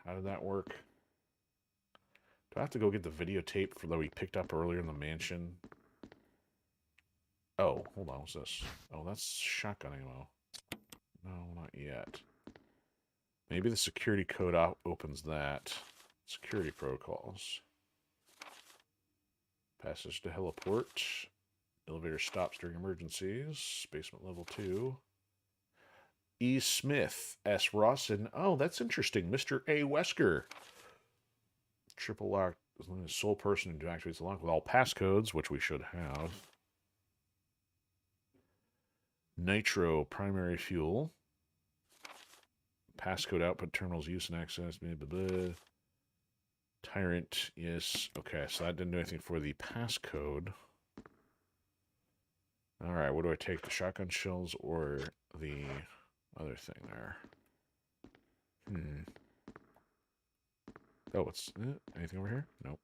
How did that work? Do I have to go get the videotape for that we picked up earlier in the mansion? Oh, hold on, what's this? Oh, that's shotgun ammo. No, not yet. Maybe the security code opens that. Security protocols. Passage to heliport. Elevator stops during emergencies. Basement level 2. E. Smith. S. Rawson. Oh, that's interesting. Mr. A. Wesker. Triple lock is the sole person who activates the lock with all passcodes, which we should have. Nitro, primary fuel. Passcode output terminals use and access. Blah, blah, blah. Tyrant, yes. Okay, so that didn't do anything for the passcode. Alright, what do I take? The shotgun shells or the other thing there? Oh, what's anything over here? Nope.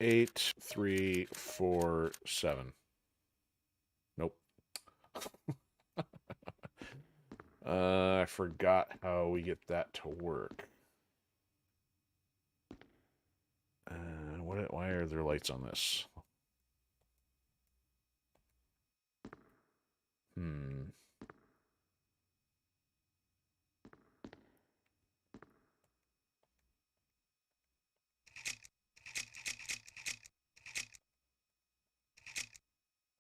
Eight, 3, 4, 7. Nope. I forgot how we get that to work. Why are there lights on this?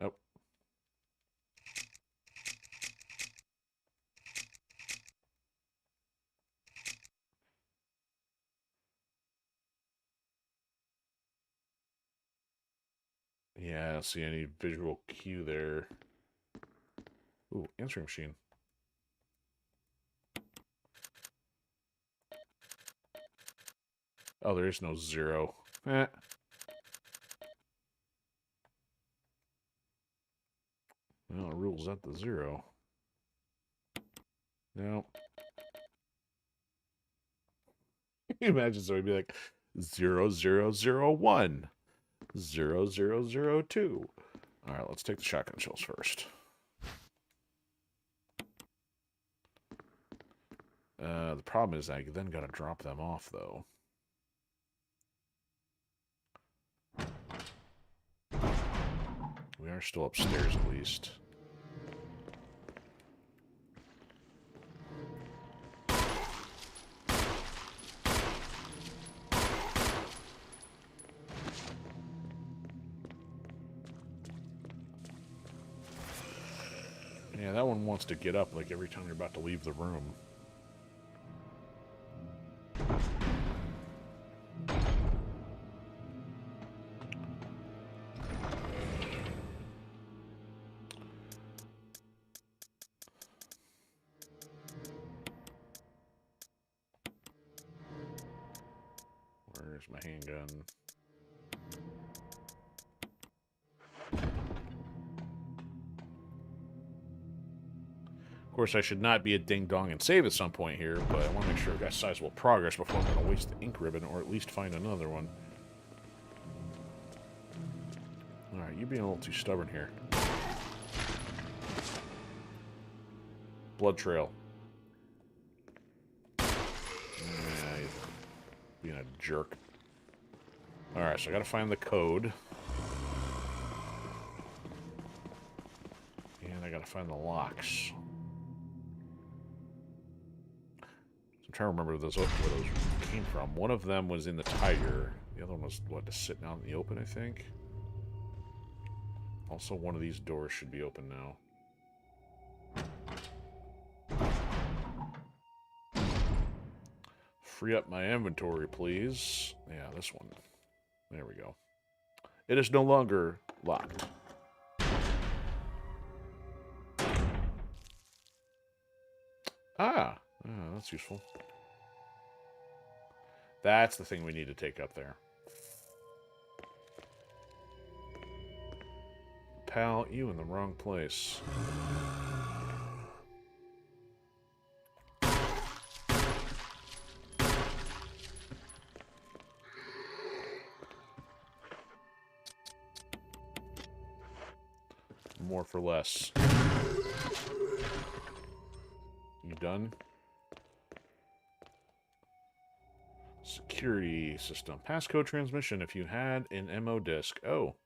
Oh. Yeah, I don't see any visual cue there. Ooh, answering machine. Oh, there is no 0. Eh. Well, it rules out the 0. No. Can you imagine somebody be like 0001, 0002. All right, let's take the shotgun shells first. The problem is I then got to drop them off, though. We are still upstairs, at least. Yeah, that one wants to get up like every time you're about to leave the room. Where's my handgun? Of course, I should not be a ding-dong and save at some point here, but I want to make sure I've got sizable progress before I'm going to waste the ink ribbon, or at least find another one. Alright, you're being a little too stubborn here. Blood trail. Yeah, he's being a jerk. Alright, so I gotta find the code. Gotta find the locks. I'm trying to remember where those came from. One of them was in the tiger. The other one was, what, just sitting out in the open, I think? Also, one of these doors should be open now. Free up my inventory, please. Yeah, this one. There we go. It is no longer locked. Ah, that's useful. That's the thing we need to take up there. Pal, you in the wrong place. More for less. You done? Security system. Passcode transmission if you had an MO disk. Oh.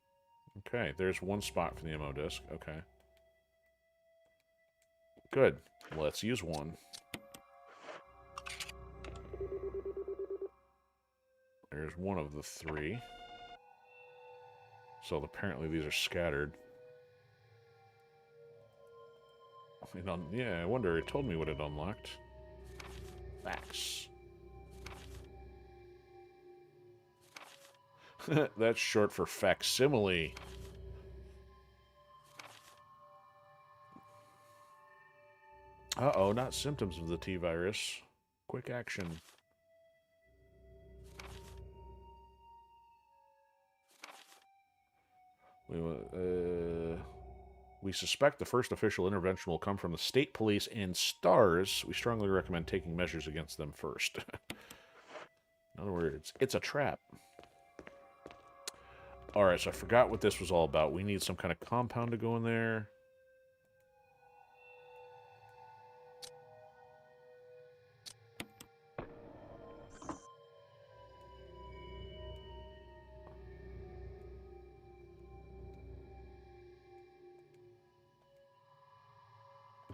Okay, there's one spot for the MO disk. Okay. Good. Let's use one. There's one of the three. So apparently these are scattered. Yeah, I wonder. It told me what it unlocked. Facts. That's short for facsimile. Uh-oh, not symptoms of the T-virus. Quick action. We suspect the first official intervention will come from the state police and STARS. We strongly recommend taking measures against them first. In other words, it's a trap. Alright, so I forgot what this was all about. We need some kind of compound to go in there.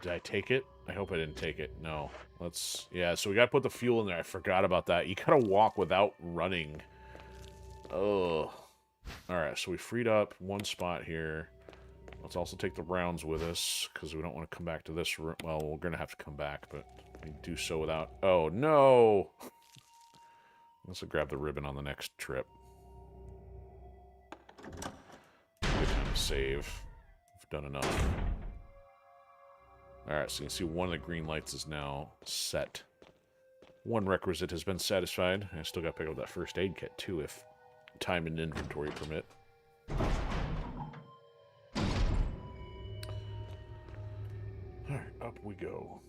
Did I take it? I hope I didn't take it. No. Let's... Yeah, so we gotta put the fuel in there. I forgot about that. You gotta walk without running. Oh. Alright, so we freed up one spot here. Let's also take the rounds with us, because we don't want to come back to this room. Well, we're going to have to come back, but we do so without... Oh, no! Let's grab the ribbon on the next trip. Good time to save. We've done enough. Alright, so you can see one of the green lights is now set. One requisite has been satisfied. I still got to pick up that first aid kit, too, if time and inventory permit. Alright, up we go.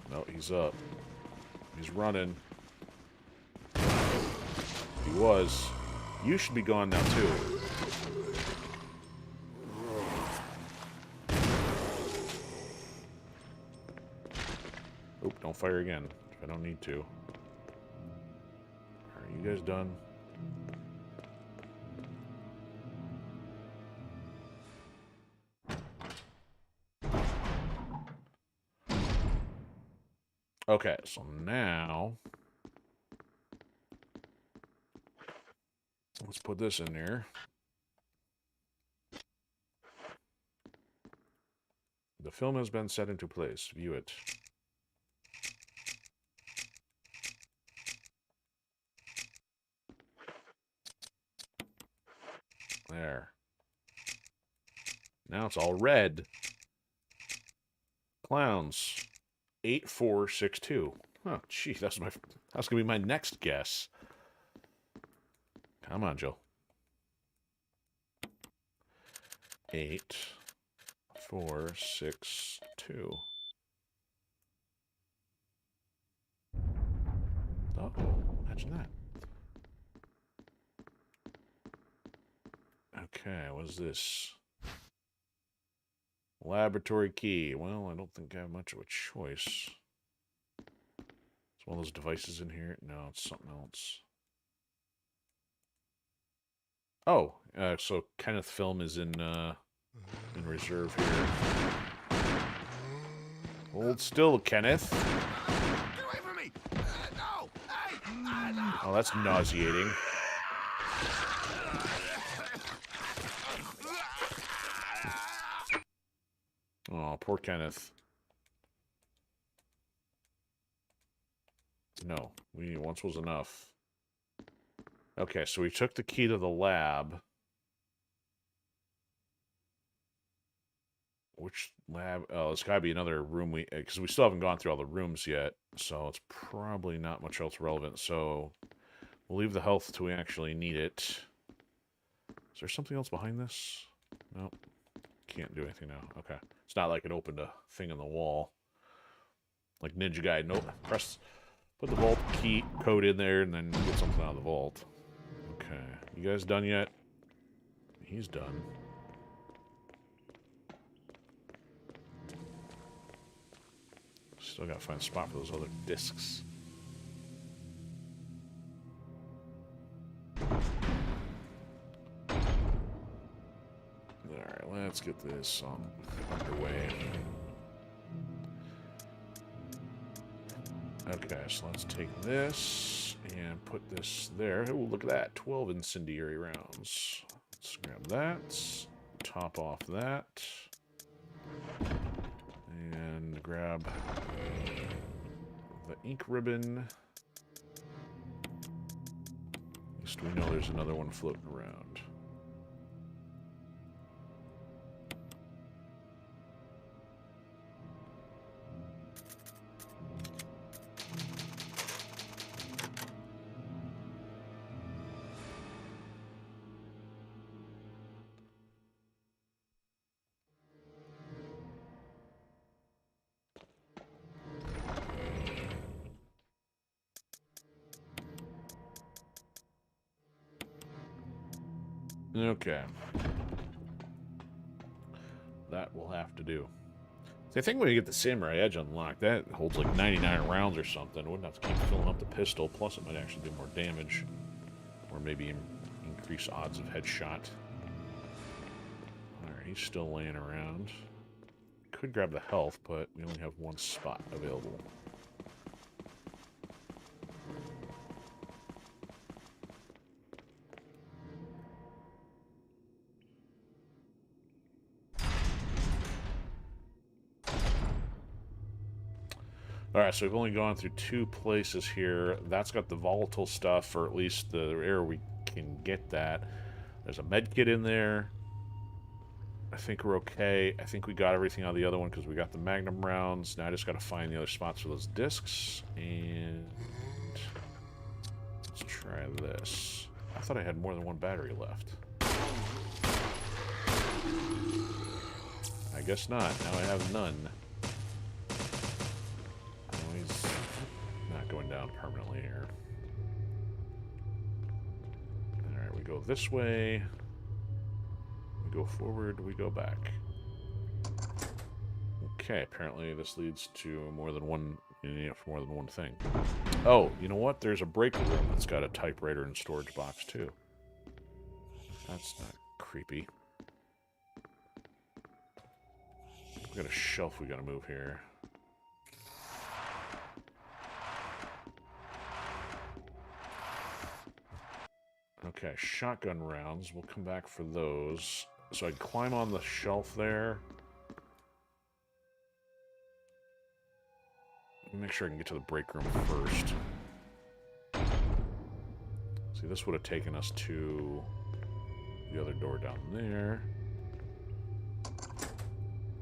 No, he's up. He's running. He was. You should be gone now, too. Oop, don't fire again, if I don't need to. Are you guys done? Okay, so now... let's put this in there. The film has been set into place. View it. There. Now it's all red. Clowns. 8462. Huh, gee, that's gonna be my next guess. Come on, Jill. 8462. Uh-oh, imagine that. Okay, what is this? Laboratory key. Well, I don't think I have much of a choice. Is one of those devices in here? No, it's something else. Oh, so Kenneth Film is in reserve here. Hold still, Kenneth. Get away from me! No! Hey! No! Oh, that's nauseating. Oh, poor Kenneth. No, once was enough. Okay, so we took the key to the lab. Which lab? Oh, there's gotta be another room because we still haven't gone through all the rooms yet, so it's probably not much else relevant. So we'll leave the health till we actually need it. Is there something else behind this? Nope. Can't do anything now. Okay. It's not like it opened a thing on the wall. Like Ninja Guy. Nope. Put the vault key code in there and then get something out of the vault. Okay. You guys done yet? He's done. Still gotta find a spot for those other discs. Alright, let's get this underway. Okay, so let's take this and put this there. Oh, look at that. 12 incendiary rounds. Let's grab that. Top off that. And grab the ink ribbon. At least we know there's another one floating around. Okay. That will have to do. See, I think when you get the Samurai Edge unlocked, that holds like 99 rounds or something. I wouldn't have to keep filling up the pistol, plus it might actually do more damage. Or maybe increase odds of headshot. Alright, he's still laying around. Could grab the health, but we only have one spot available. Alright, so we've only gone through 2 places here. That's got the volatile stuff, or at least the area we can get that. There's a med kit in there. I think we're okay. I think we got everything out of the other one because we got the magnum rounds. Now I just got to find the other spots for those discs. And let's try this. I thought I had more than one battery left. I guess not. Now I have none. Going down permanently here. Alright, we go this way. We go forward, we go back. Okay, apparently this leads to more than one, for more than one thing. Oh, you know what? There's a break room that's got a typewriter and storage box too. That's not creepy. We got a shelf we gotta move here. Okay, shotgun rounds. We'll come back for those. So I can climb on the shelf there. Make sure I can get to the break room first. See, this would have taken us to the other door down there.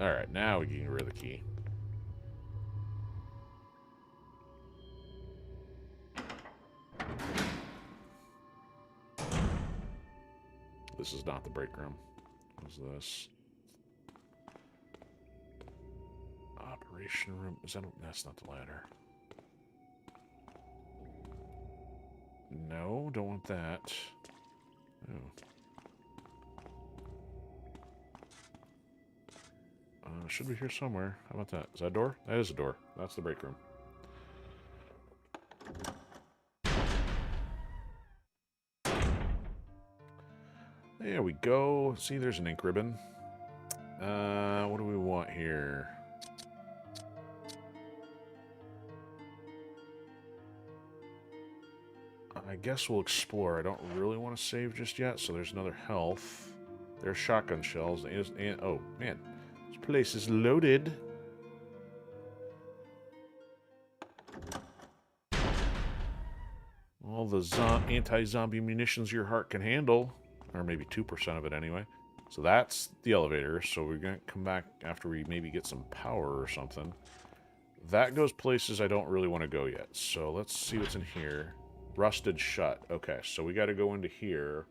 Alright, now we can get rid of the key. This is not the break room. What's this? Operation room. Is that? That's not the ladder. No, don't want that. Oh. Should be here somewhere. How about that? Is that a door? That is a door. That's the break room. There we go. See, there's an ink ribbon. What do we want here? I guess we'll explore. I don't really want to save just yet, so there's another health. There's shotgun shells. And oh, man. This place is loaded. All the anti-zombie munitions your heart can handle. Or maybe 2% of it anyway. So that's the elevator. So we're going to come back after we maybe get some power or something. That goes places I don't really want to go yet. So let's see what's in here. Rusted shut. Okay, so we got to go into here.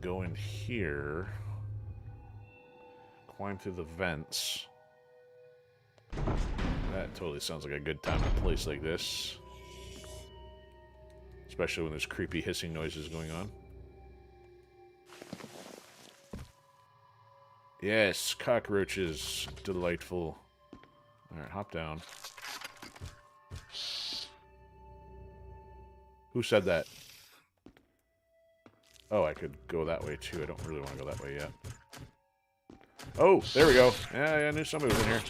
Go in here. Climb through the vents. That totally sounds like a good time in a place like this. Especially when there's creepy hissing noises going on. Yes, cockroaches. Delightful. Alright, hop down. Who said that? Oh, I could go that way too. I don't really want to go that way yet. Oh, there we go. Yeah, I knew somebody was in here.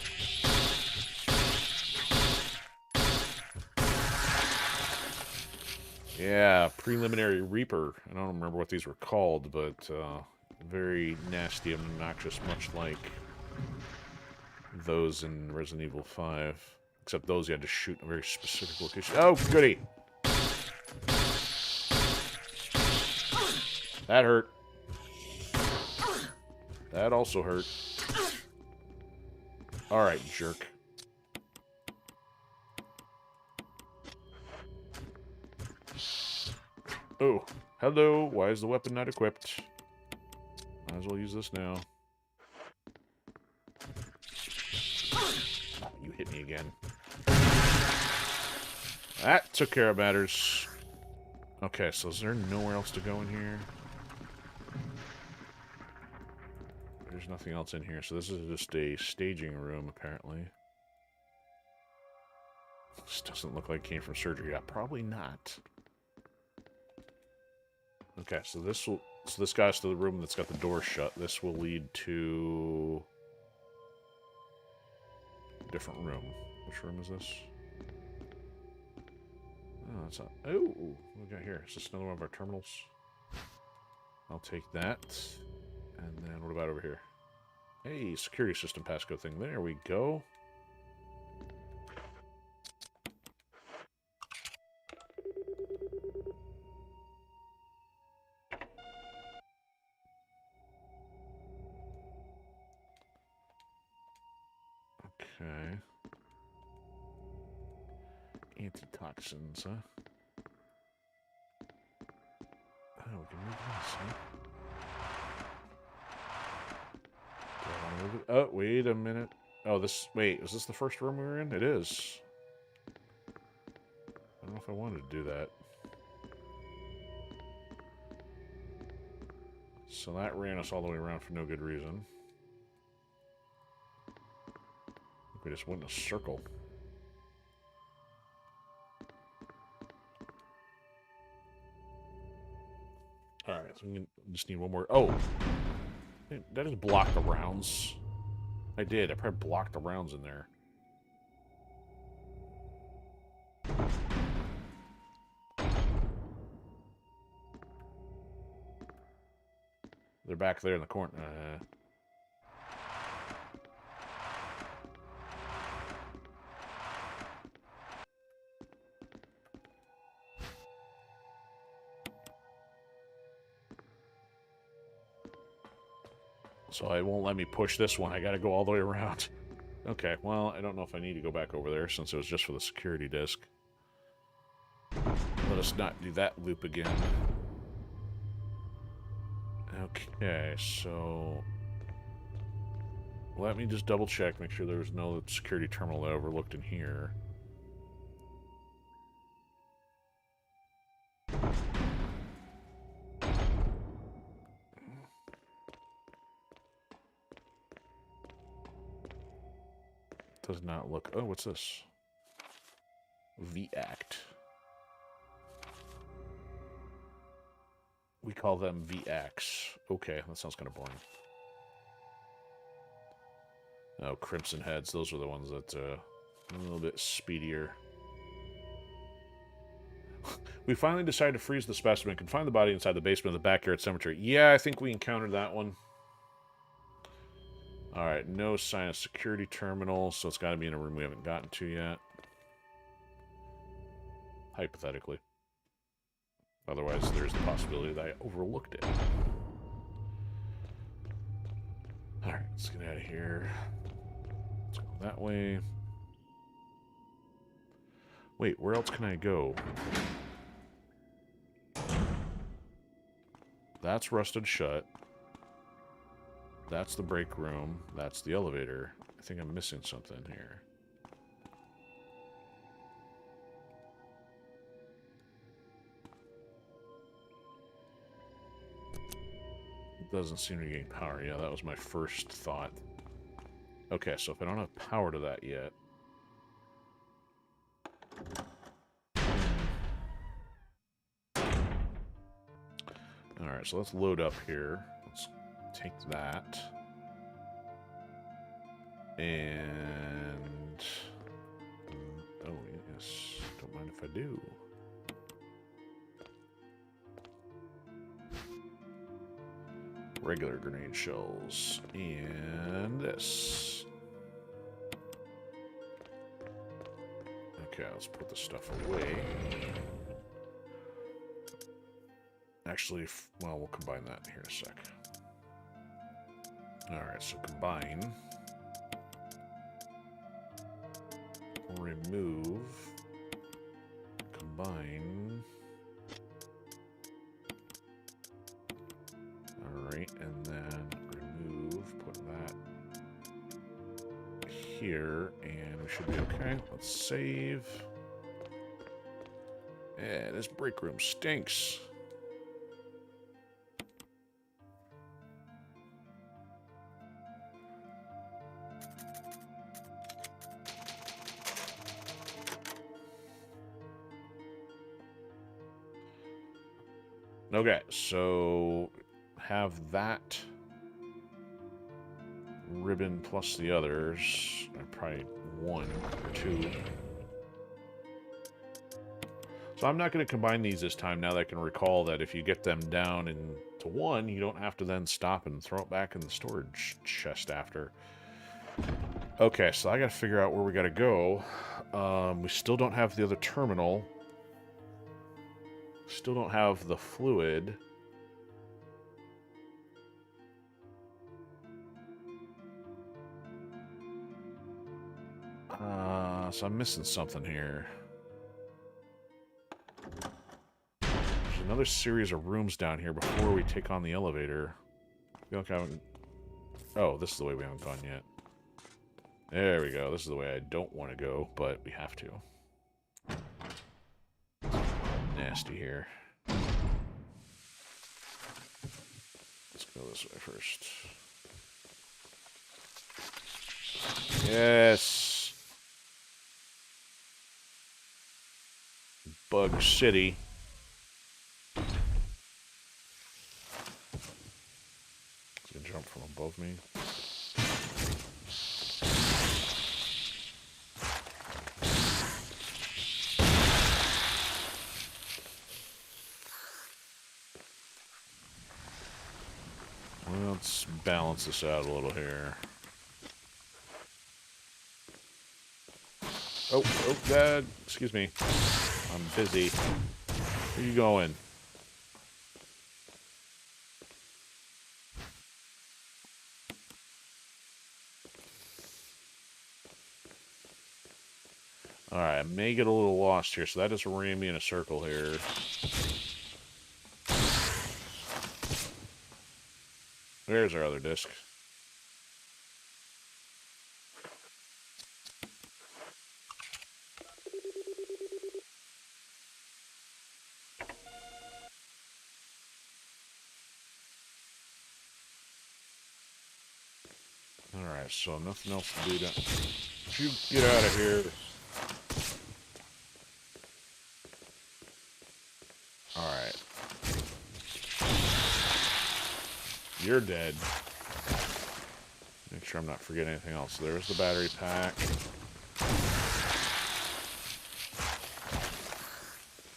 Yeah, preliminary Reaper. I don't remember what these were called, but very nasty and obnoxious, much like those in Resident Evil 5. Except those you had to shoot in a very specific location. Oh, goody! That hurt. That also hurt. Alright, jerk. Oh, hello. Why is the weapon not equipped? Might as well use this now. Oh, you hit me again. That took care of matters. Okay, so is there nowhere else to go in here? There's nothing else in here, so this is just a staging room, apparently. This doesn't look like it came from surgery. Yeah, probably not. Okay, so this guy's to the room that's got the door shut. This will lead to a different room. Which room is this? Oh, that's not. Oh, what we got here? Is this another one of our terminals? I'll take that. And then what about over here? Hey, security system passcode thing. There we go. Okay. Antitoxins, huh? Oh, we can move this, huh? Do I want to move it? Oh, wait a minute. Oh, wait, is this the first room we were in? It is. I don't know if I wanted to do that. So that ran us all the way around for no good reason. We just went in a circle. Alright, so we just need one more. Oh! Did I just block the rounds? I did. I probably blocked the rounds in there. They're back there in the corner. So it won't let me push this one. I gotta go all the way around. Okay, well, I don't know if I need to go back over there since it was just for the security disc. Let us not do that loop again. Okay, so let me just double check, make sure there was no security terminal that I overlooked in here. Does not look. Oh, what's this? V-Act. We call them V-Acts. Okay, that sounds kind of boring. Oh, Crimson Heads. Those are the ones that a little bit speedier. We finally decided to freeze the specimen, confine the body inside the basement of the backyard cemetery. Yeah, I think we encountered that one. Alright, no sign of security terminal, so it's got to be in a room we haven't gotten to yet. Hypothetically. Otherwise, there's the possibility that I overlooked it. Alright, let's get out of here. Let's go that way. Wait, where else can I go? That's rusted shut. That's the break room. That's the elevator. I think I'm missing something here. It doesn't seem to be getting power. Yeah, that was my first thought. Okay, so if I don't have power to that yet... Alright, so let's load up here. Let's take that. And... oh, yes. Don't mind if I do. Regular grenade shells. And this. Okay, let's put this stuff away. Actually, well, we'll combine that here in a sec. Alright, so combine. Remove. Combine. Alright, and then remove. Put that here, and we should be okay. Let's save. Yeah, this break room stinks. Okay, so have that ribbon plus the others. Probably one or two. So I'm not going to combine these this time now that I can recall that if you get them down into one, you don't have to then stop and throw it back in the storage chest after. Okay, so I got to figure out where we got to go. We still don't have the other terminal. Still don't have the fluid. So I'm missing something here. There's another series of rooms down here before we take on the elevator. I feel like I haven't... oh, this is the way we haven't gone yet. There we go. This is the way I don't want to go, but we have to. Nasty here. Let's go this way first. Yes! Bug City. It's gonna jump from above me. Let's balance this out a little here. Oh, Dad, excuse me. I'm busy. Where are you going? Alright, I may get a little lost here, so that just ran me in a circle here. There's our other disc. Alright, so nothing else to do down. You get out of here. Alright. You're dead. Make sure I'm not forgetting anything else. There's the battery pack.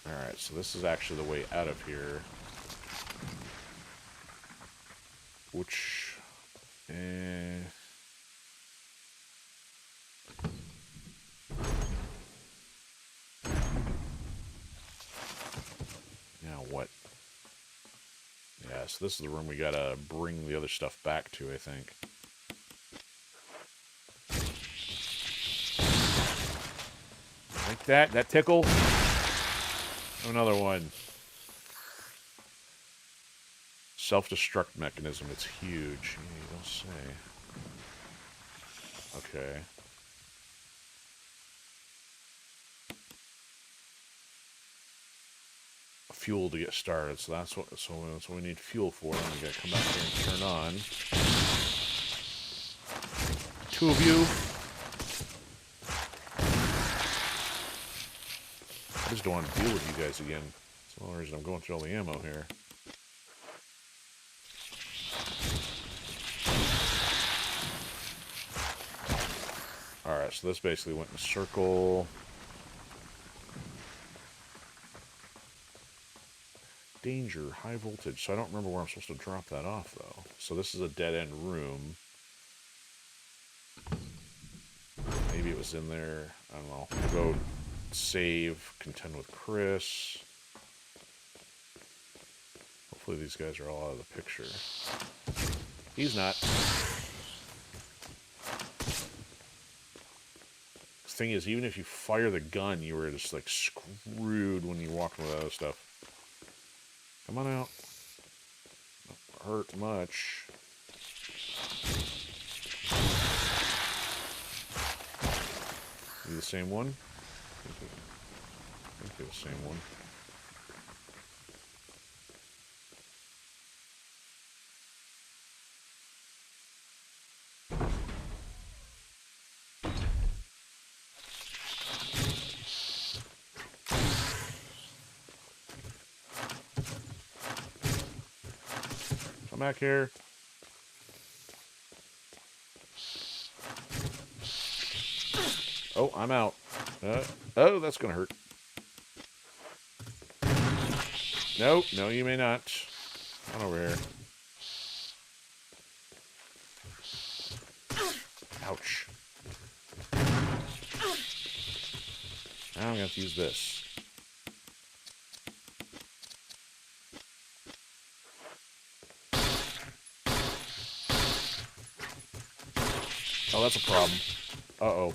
Alright, so this is actually the way out of here. Which... Now what? Yeah, so this is the room we gotta bring the other stuff back to, I think. Like that? That tickle? Another one. Self-destruct mechanism. It's huge. Yeah, you don't say. Okay. Fuel to get started. So that's what we need fuel for. Then we gotta come back here and turn on. 2 of you. I just don't want to deal with you guys again. That's the only reason I'm going through all the ammo here. Alright, so this basically went in a circle. Danger, high voltage. So I don't remember where I'm supposed to drop that off, though. So this is a dead-end room. Maybe it was in there. I don't know. We'll go save, contend with Chris. Hopefully these guys are all out of the picture. He's not. The thing is, even if you fire the gun, you were just, like, screwed when you walked with other stuff. Come on out. Don't hurt much. You the same one? I think they're the same one. Come back here. Oh, I'm out. Oh, that's gonna hurt. No, no, you may not. Come on over here. Ouch. Now I'm gonna have to use this. Oh, that's a problem. Uh-oh.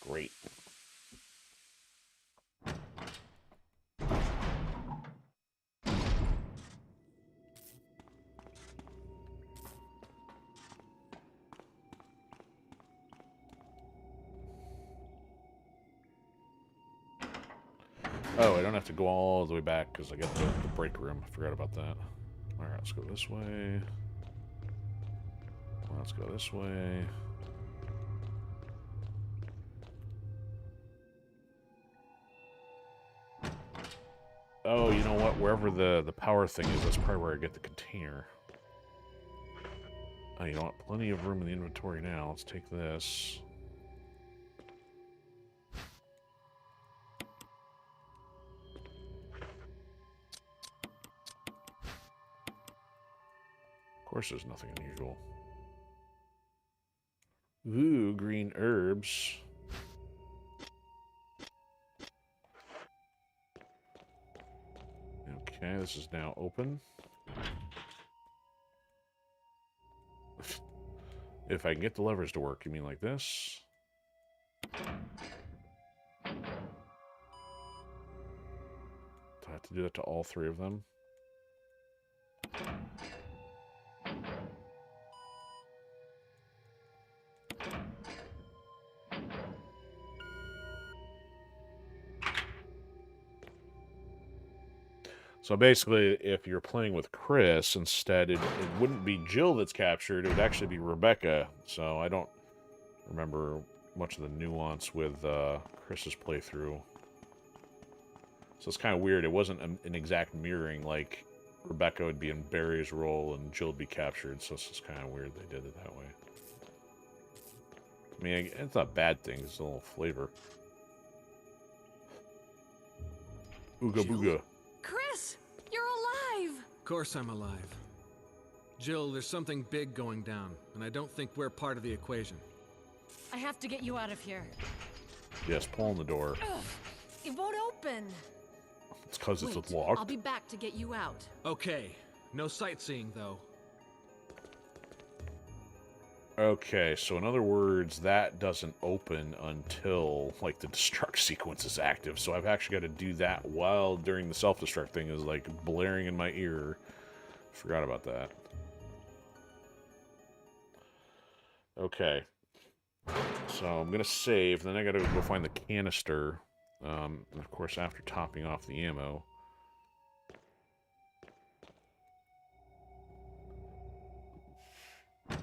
Great. Oh, I don't have to go all the way back because I got the break room. I forgot about that. Alright, let's go this way. Let's go this way. Oh, you know what? Wherever the power thing is, that's probably where I get the container. Oh, you know what? Plenty of room in the inventory now. Let's take this. Of course there's nothing unusual. Ooh, green herbs. Okay, this is now open. If I can get the levers to work, you mean like this? Do I have to do that to all 3 of them? So basically, if you're playing with Chris instead, it wouldn't be Jill that's captured. It would actually be Rebecca. So I don't remember much of the nuance with Chris's playthrough. So it's kind of weird. It wasn't an exact mirroring, like Rebecca would be in Barry's role and Jill would be captured, so it's just kind of weird they did it that way. I mean, it's not a bad thing, it's a little flavor. Ooga booga. Chris, you're alive. Of course I'm alive. Jill, there's something big going down, and I don't think we're part of the equation. I have to get you out of here. Yes, pulling the door. Ugh, it won't open. It's because it's Wait, locked. I'll be back to get you out. Okay, no sightseeing, though. Okay, so in other words, that doesn't open until, like, the destruct sequence is active. So I've actually got to do that while during the self-destruct thing is, like, blaring in my ear. Forgot about that. Okay. So I'm going to save, then I got to go find the canister. And of course, after topping off the ammo. I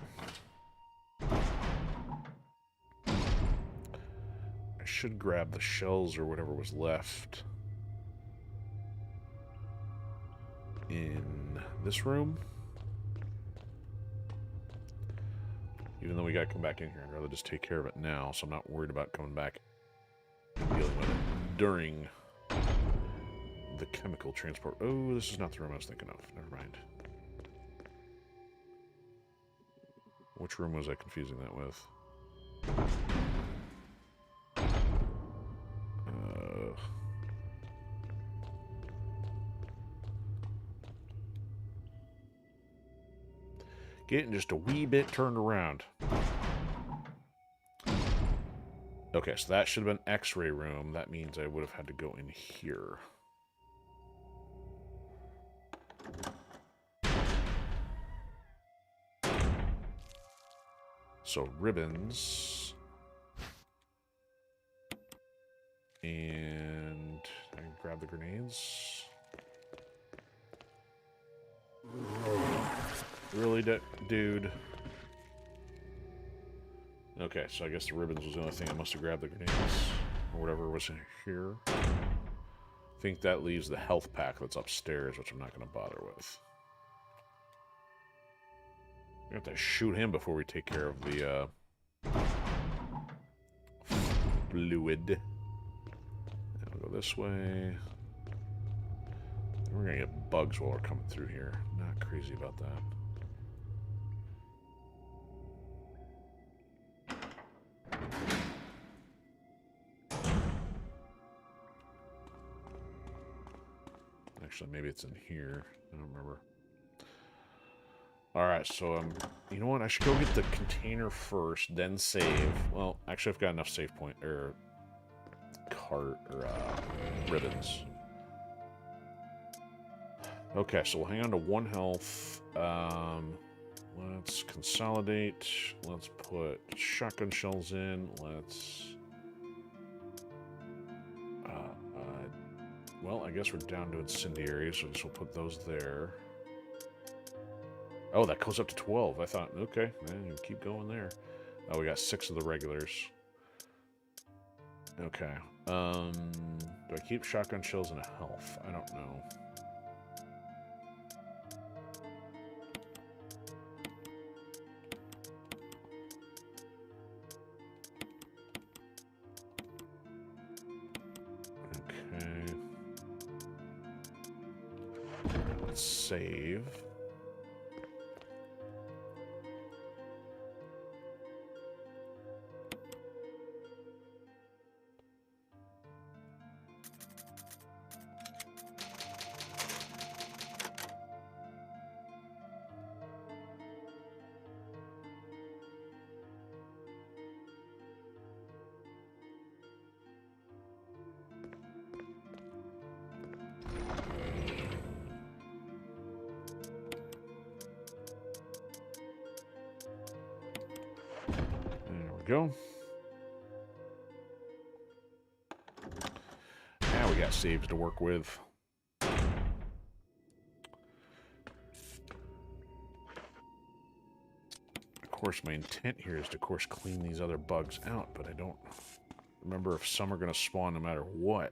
should grab the shells or whatever was left in this room. Even though we gotta come back in here, I'd rather just take care of it now, so I'm not worried about coming back and dealing with it during the chemical transport. Oh, this is not the room I was thinking of. Never mind. Which room was I confusing that with? Getting just a wee bit turned around. Okay, so that should have been X-ray room. That means I would have had to go in here. So ribbons. And I can grab the grenades. Really, dude? Okay, so I guess the ribbons was the only thing I must have grabbed the grenades. Or whatever was in here. I think that leaves the health pack that's upstairs, which I'm not going to bother with. We have to shoot him before we take care of the fluid. And we'll go this way. We're going to get bugs while we're coming through here. Not crazy about that. Actually, maybe it's in here. I don't remember. Alright, so, you know what? I should go get the container first, then save. Well, actually, I've got enough save point, or ribbons. Okay, so we'll hang on to 1 health. Let's consolidate. Let's put shotgun shells in. Let's... well, I guess we're down to incendiaries, so we'll put those there. Oh, that goes up to 12. I thought, okay, then you keep going there. Oh, we got 6 of the regulars. Okay. Do I keep shotgun shells in a health? I don't know. Okay. Let's save. Go. Now we got saves to work with. Of course, my intent here is to, of course, clean these other bugs out, but I don't remember if some are going to spawn no matter what.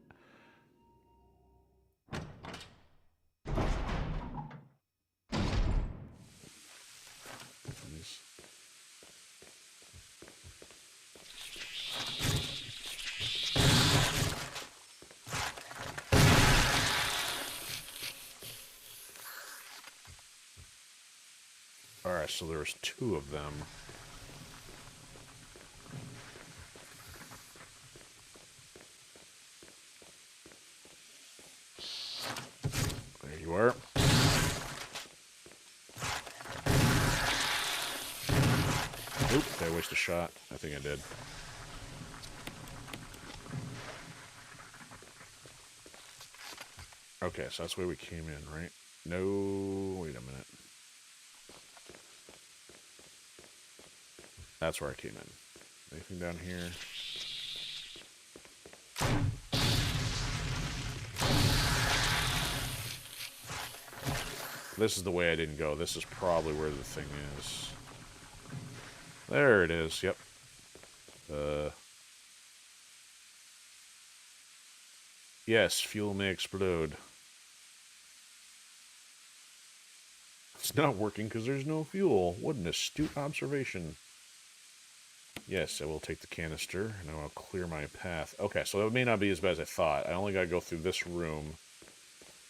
Alright, so there's 2 of them. There you are. Oop, did I waste a shot? I think I did. Okay, so that's the way we came in, right? No, wait a minute. That's where I came in. Anything down here? This is the way I didn't go. This is probably where the thing is. There it is, yep. Yes, fuel may explode. It's not working because there's no fuel. What an astute observation. Yes, I will take the canister, and I will clear my path. Okay, so it may not be as bad as I thought. I only got to go through this room,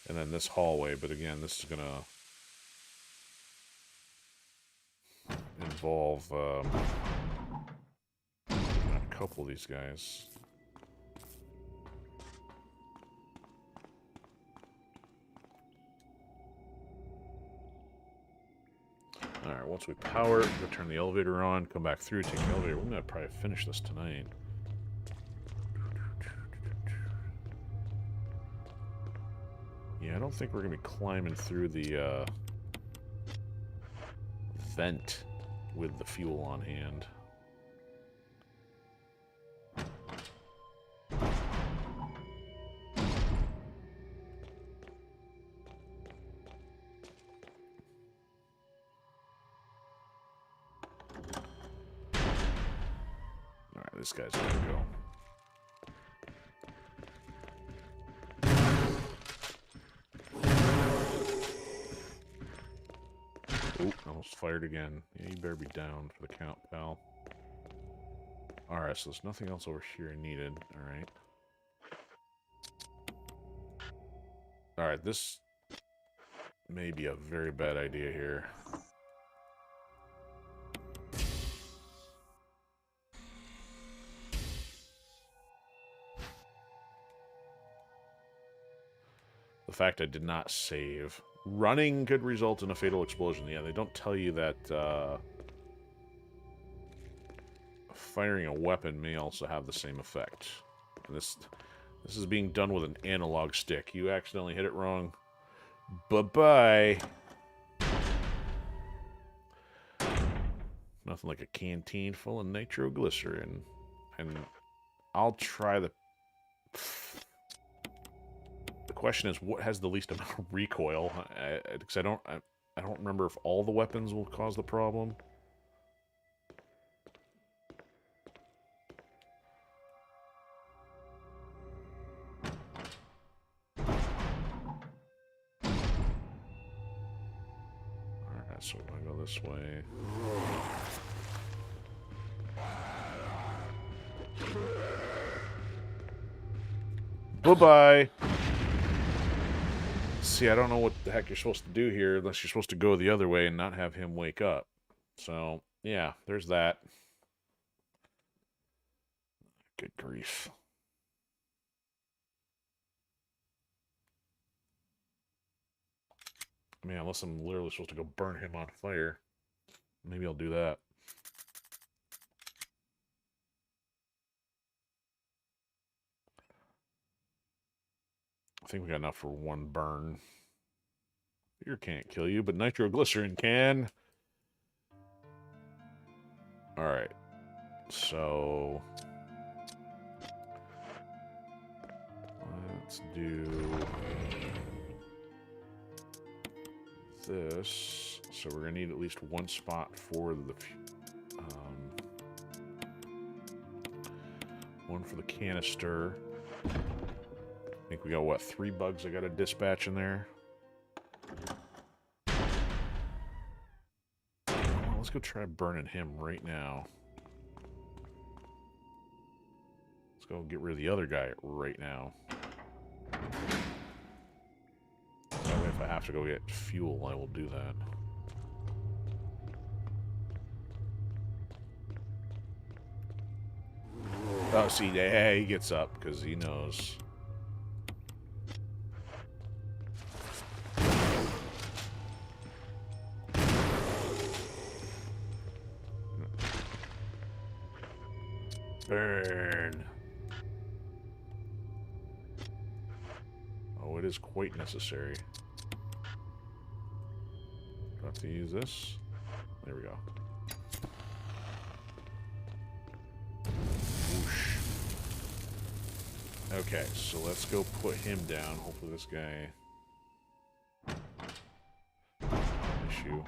and then this hallway, but again, this is going to involve taking out a couple of these guys. Alright, once we power it, we'll turn the elevator on, come back through, take the elevator. We're going to probably finish this tonight. Yeah, I don't think we're going to be climbing through the vent with the fuel on hand. This guy's gonna go. Oh, almost fired again. Yeah, you better be down for the count, pal. Alright, so there's nothing else over here needed. Alright. Alright, this may be a very bad idea here. The fact I did not save. Running could result in a fatal explosion. Yeah, they don't tell you that firing a weapon may also have the same effect. And this is being done with an analog stick. You accidentally hit it wrong. Bye-bye. Nothing like a canteen full of nitroglycerin. And I'll try the... The question is, what has the least amount of recoil? Because I don't remember if all the weapons will cause the problem. Alright, so we're gonna go this way. Bye-bye! See, I don't know what the heck you're supposed to do here unless you're supposed to go the other way and not have him wake up. So, yeah, there's that. Good grief. I mean, unless I'm literally supposed to go burn him on fire. Maybe I'll do that. I think we got enough for one burn. Fear can't kill you, but nitroglycerin can. Alright. So... let's do... this. So we're going to need at least one spot for the One for the canister. I think we got, what, 3 bugs I got to dispatch in there? Well, let's go try burning him right now. Let's go get rid of the other guy right now. That way if I have to go get fuel, I will do that. Oh, see, yeah, he gets up because he knows. Burn. Oh, it is quite necessary. Do I have to use this? There we go. Okay, so let's go put him down. Hopefully this guy... issue.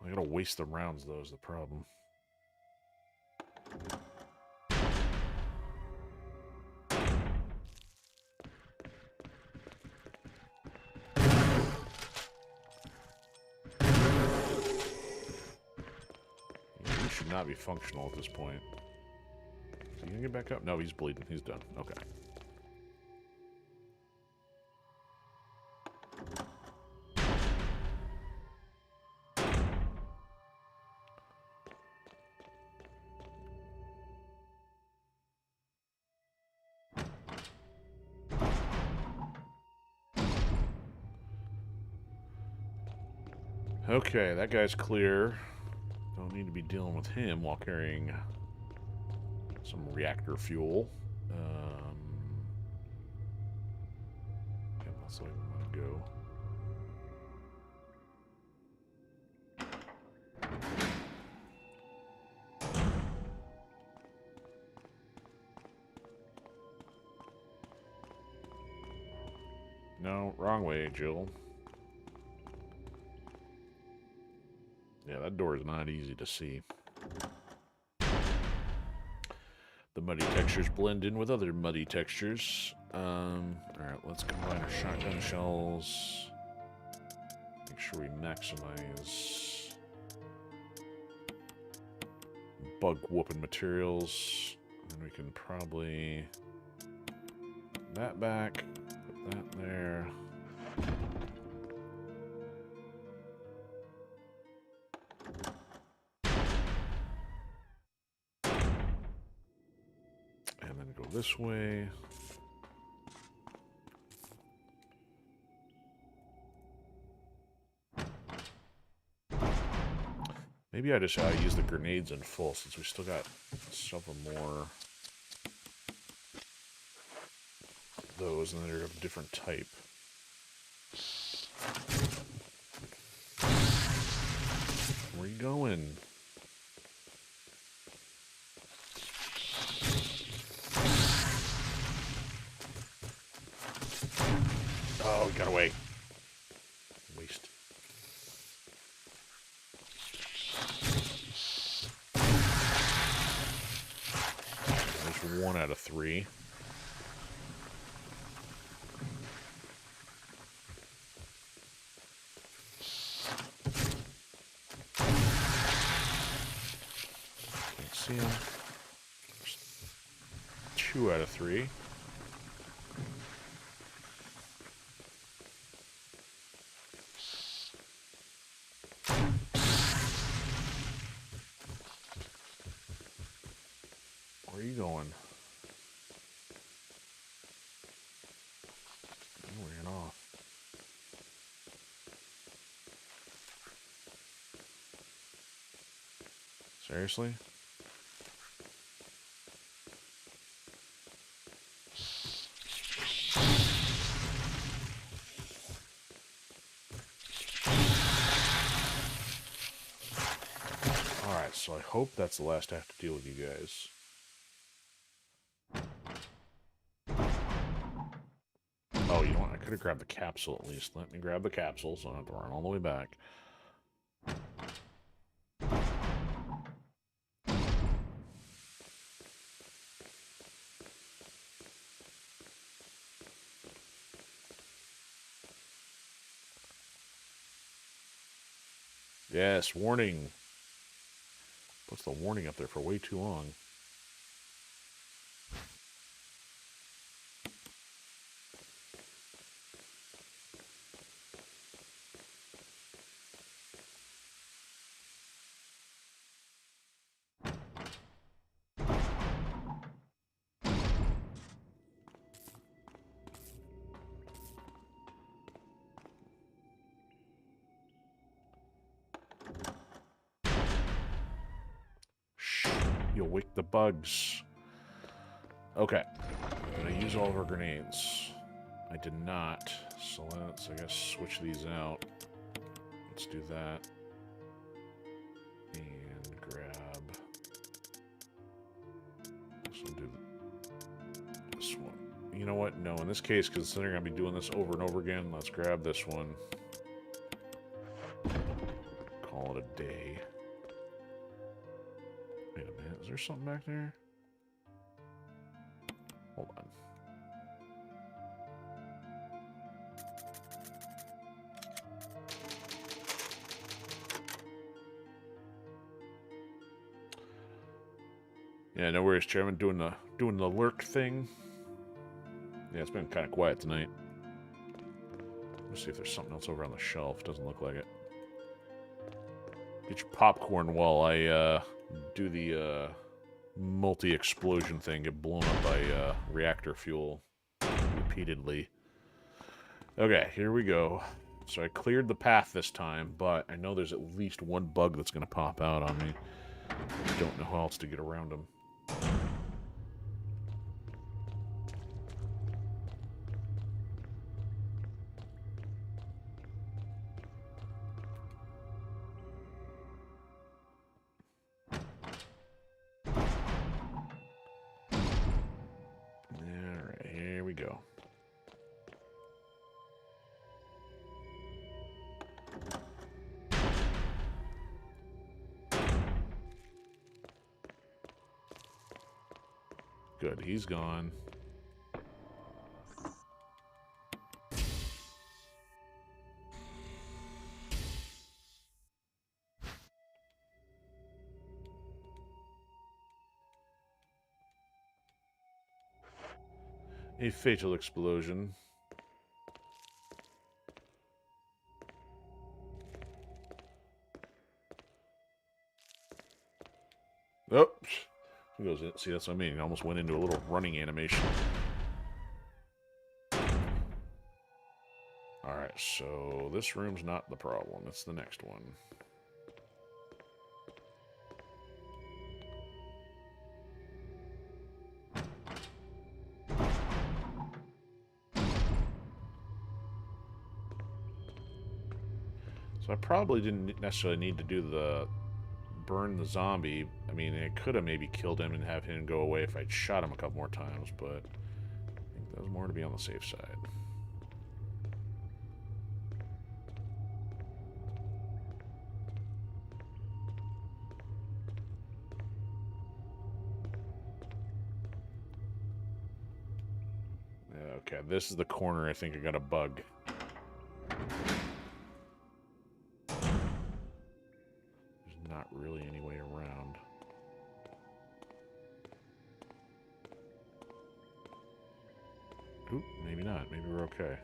I gotta waste the rounds, though, is the problem. Should not be functional at this point. Is he gonna get back up? No, he's bleeding. He's done. Okay. Okay, that guy's clear. Don't need to be dealing with him while carrying some reactor fuel. Yeah, that's the way we want to go. No, wrong way, Jill. Yeah, that door is not easy to see. The muddy textures blend in with other muddy textures. Alright, let's combine our shotgun shells. Make sure we maximize bug whooping materials. And we can probably put that back, put that there. This way. Maybe I just use the grenades in full since we still got several more of those, and they're of a different type. Where are you going? Oh, got away. Waste. There's 1 out of 3. Can't see him. 2 out of 3. Where are you going? Oh, we ran off. Seriously? Alright, so I hope that's the last I have to deal with you guys. Oh, you know what? I could have grabbed the capsule at least. Let me grab the capsule so I don't have to run all the way back. Yes, warning. Puts the warning up there for way too long. Shh, you'll wake the bugs. Okay, I'm gonna use all of our grenades. I did not, so let's, I guess, switch these out. Let's do that. And grab... This will do this one. You know what? No, in this case, because they're going to be doing this over and over again, let's grab this one. Call it a day. Wait a minute, is there something back there? Hold on. Yeah, no worries, Chairman. Doing the lurk thing. Yeah, it's been kind of quiet tonight. Let's see if there's something else over on the shelf. Doesn't look like it. Get your popcorn while I do the multi-explosion thing. Get blown up by reactor fuel repeatedly. Okay, here we go. So I cleared the path this time, but I know there's at least one bug that's going to pop out on me. I don't know how else to get around them. Alright, here we go. Good, he's gone. A fatal explosion. Oh, he goes in. See, that's what I mean. He almost went into a little running animation. Alright, so this room's not the problem. It's the next one. So I probably didn't necessarily need to do the burn the zombie. I mean, it could have maybe killed him and have him go away if I'd shot him a couple more times, but I think that was more to be on the safe side. Okay, this is the corner I think I got a bug. There's not really any way around. Oop, maybe not. Maybe we're okay.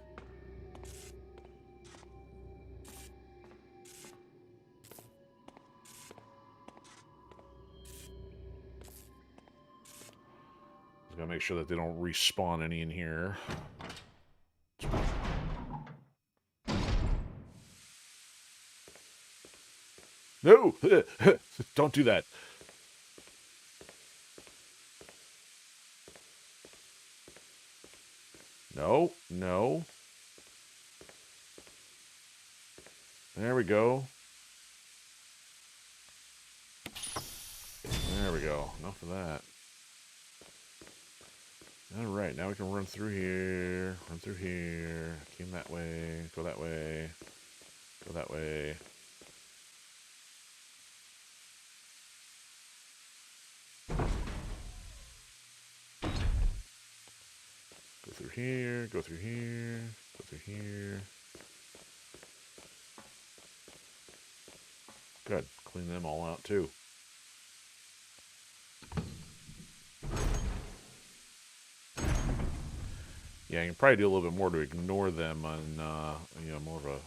Just gotta make sure that they don't respawn any in here. No! Don't do that. No, no. There we go. There we go. Enough of that. Alright, now we can run through here. Run through here. Came that way. Go that way. Go that way. Go through here. Go through here. Go through here. Good. Clean them all out too. Yeah, I can probably do a little bit more to ignore them on, you know, more of a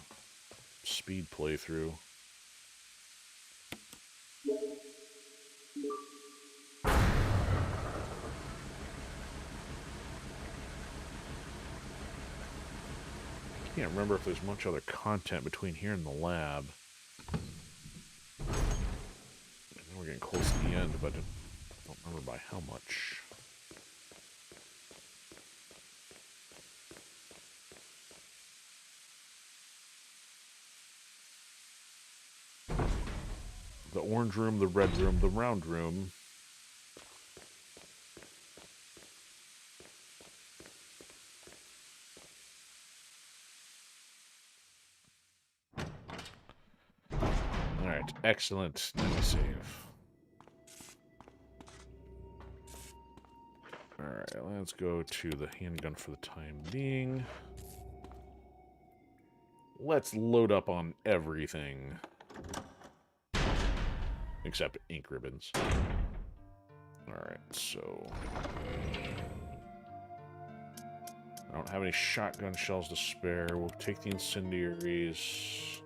speed playthrough. I can't remember if there's much other content between here and the lab. I know we're getting close to the end, but I don't remember by how much. The orange room, the red room, the round room. Alright, excellent. Let me save. Alright, let's go to the handgun for the time being. Let's load up on everything. Except ink ribbons. Alright, so... I don't have any shotgun shells to spare. We'll take the incendiaries.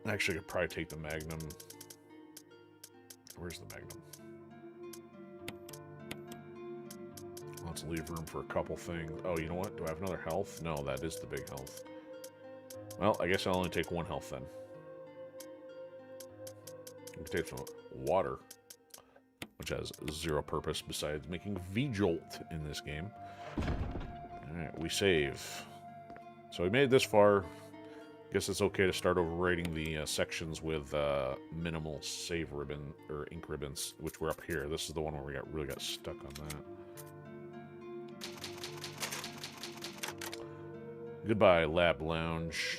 Actually, I could probably take the Magnum. Where's the Magnum? Let's leave room for a couple things. Oh, you know what? Do I have another health? No, that is the big health. Well, I guess I'll only take one health then. We can take some water, which has zero purpose besides making V-Jolt in this game. Alright, we save. So we made it this far. Guess it's okay to start overwriting the sections with minimal save ribbon, or ink ribbons, which were up here. This is the one where we really got stuck on that. Goodbye, Lab Lounge.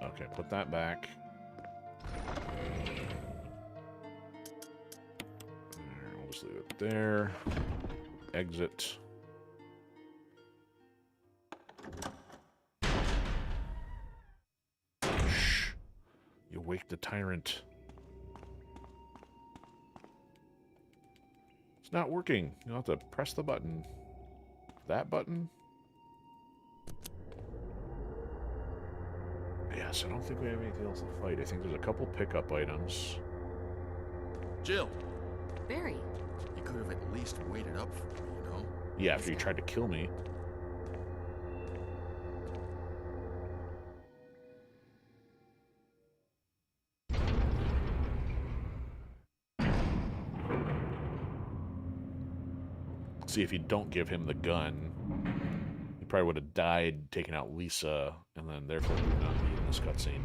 Okay, put that back. We'll just leave it there. Exit. Shh. You wake the tyrant. It's not working. You'll have to press the button. That button? Yes, I don't think we have anything else to fight. I think there's a couple pickup items. Jill, Barry. you could have at least waited up for me, you know? Yeah, after you tried to kill me. See, if you don't give him the gun, he probably would have died taking out Lisa, and then therefore would not be in this cutscene.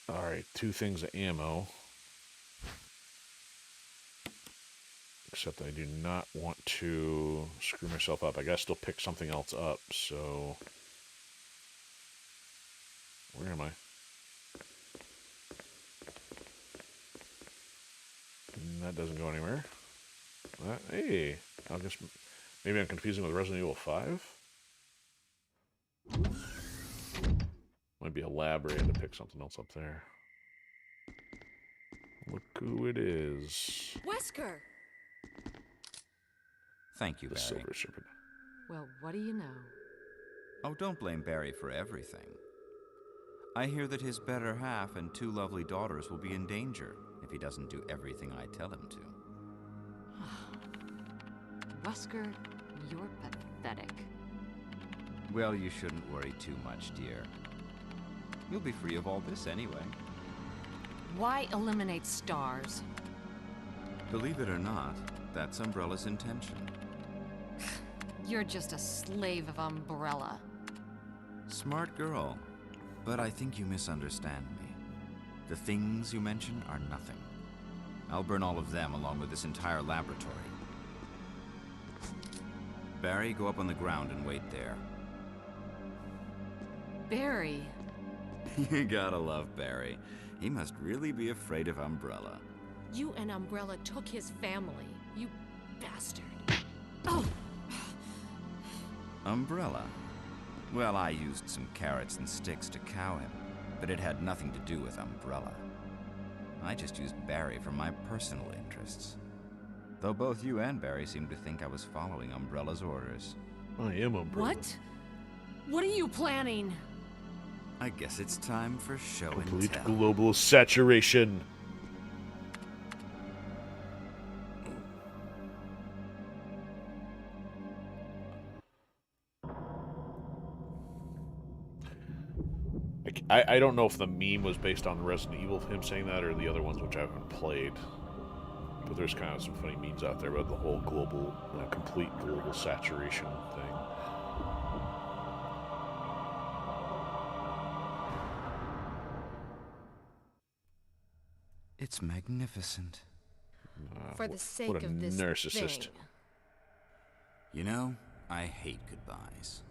Alright, 2 things of ammo. Except I do not want to screw myself up. I gotta still pick something else up, so... Where am I? That doesn't go anywhere. Hey, I'll just... Maybe I'm confusing with Resident Evil 5? Might be a lab where I had to pick something else up there. Look who it is. Wesker! Thank you, The Barry. Silver Serpent. Well, what do you know? Oh, don't blame Barry for everything. I hear that his better half and 2 lovely daughters will be in danger if he doesn't do everything I tell him to. Wesker, you're pathetic. Well, you shouldn't worry too much, dear. You'll be free of all this anyway. Why eliminate stars? Believe it or not, that's Umbrella's intention. You're just a slave of Umbrella. Smart girl. But I think you misunderstand me. The things you mention are nothing. I'll burn all of them along with this entire laboratory. Barry, go up on the ground and wait there. Barry. You gotta love Barry. He must really be afraid of Umbrella. You and Umbrella took his family. You bastard. Oh! Umbrella? Well, I used some carrots and sticks to cow him, but it had nothing to do with Umbrella. I just used Barry for my personal interests. Though both you and Barry seem to think I was following Umbrella's orders. I am Umbrella. What? What are you planning? I guess it's time for show and Complete tell. global saturation. I don't know if the meme was based on Resident Evil, him saying that, or the other ones which I haven't played. But there's kind of some funny memes out there about the whole global, complete global saturation thing. It's magnificent. For the sake what a of this narcissist. thing. You know, I hate goodbyes.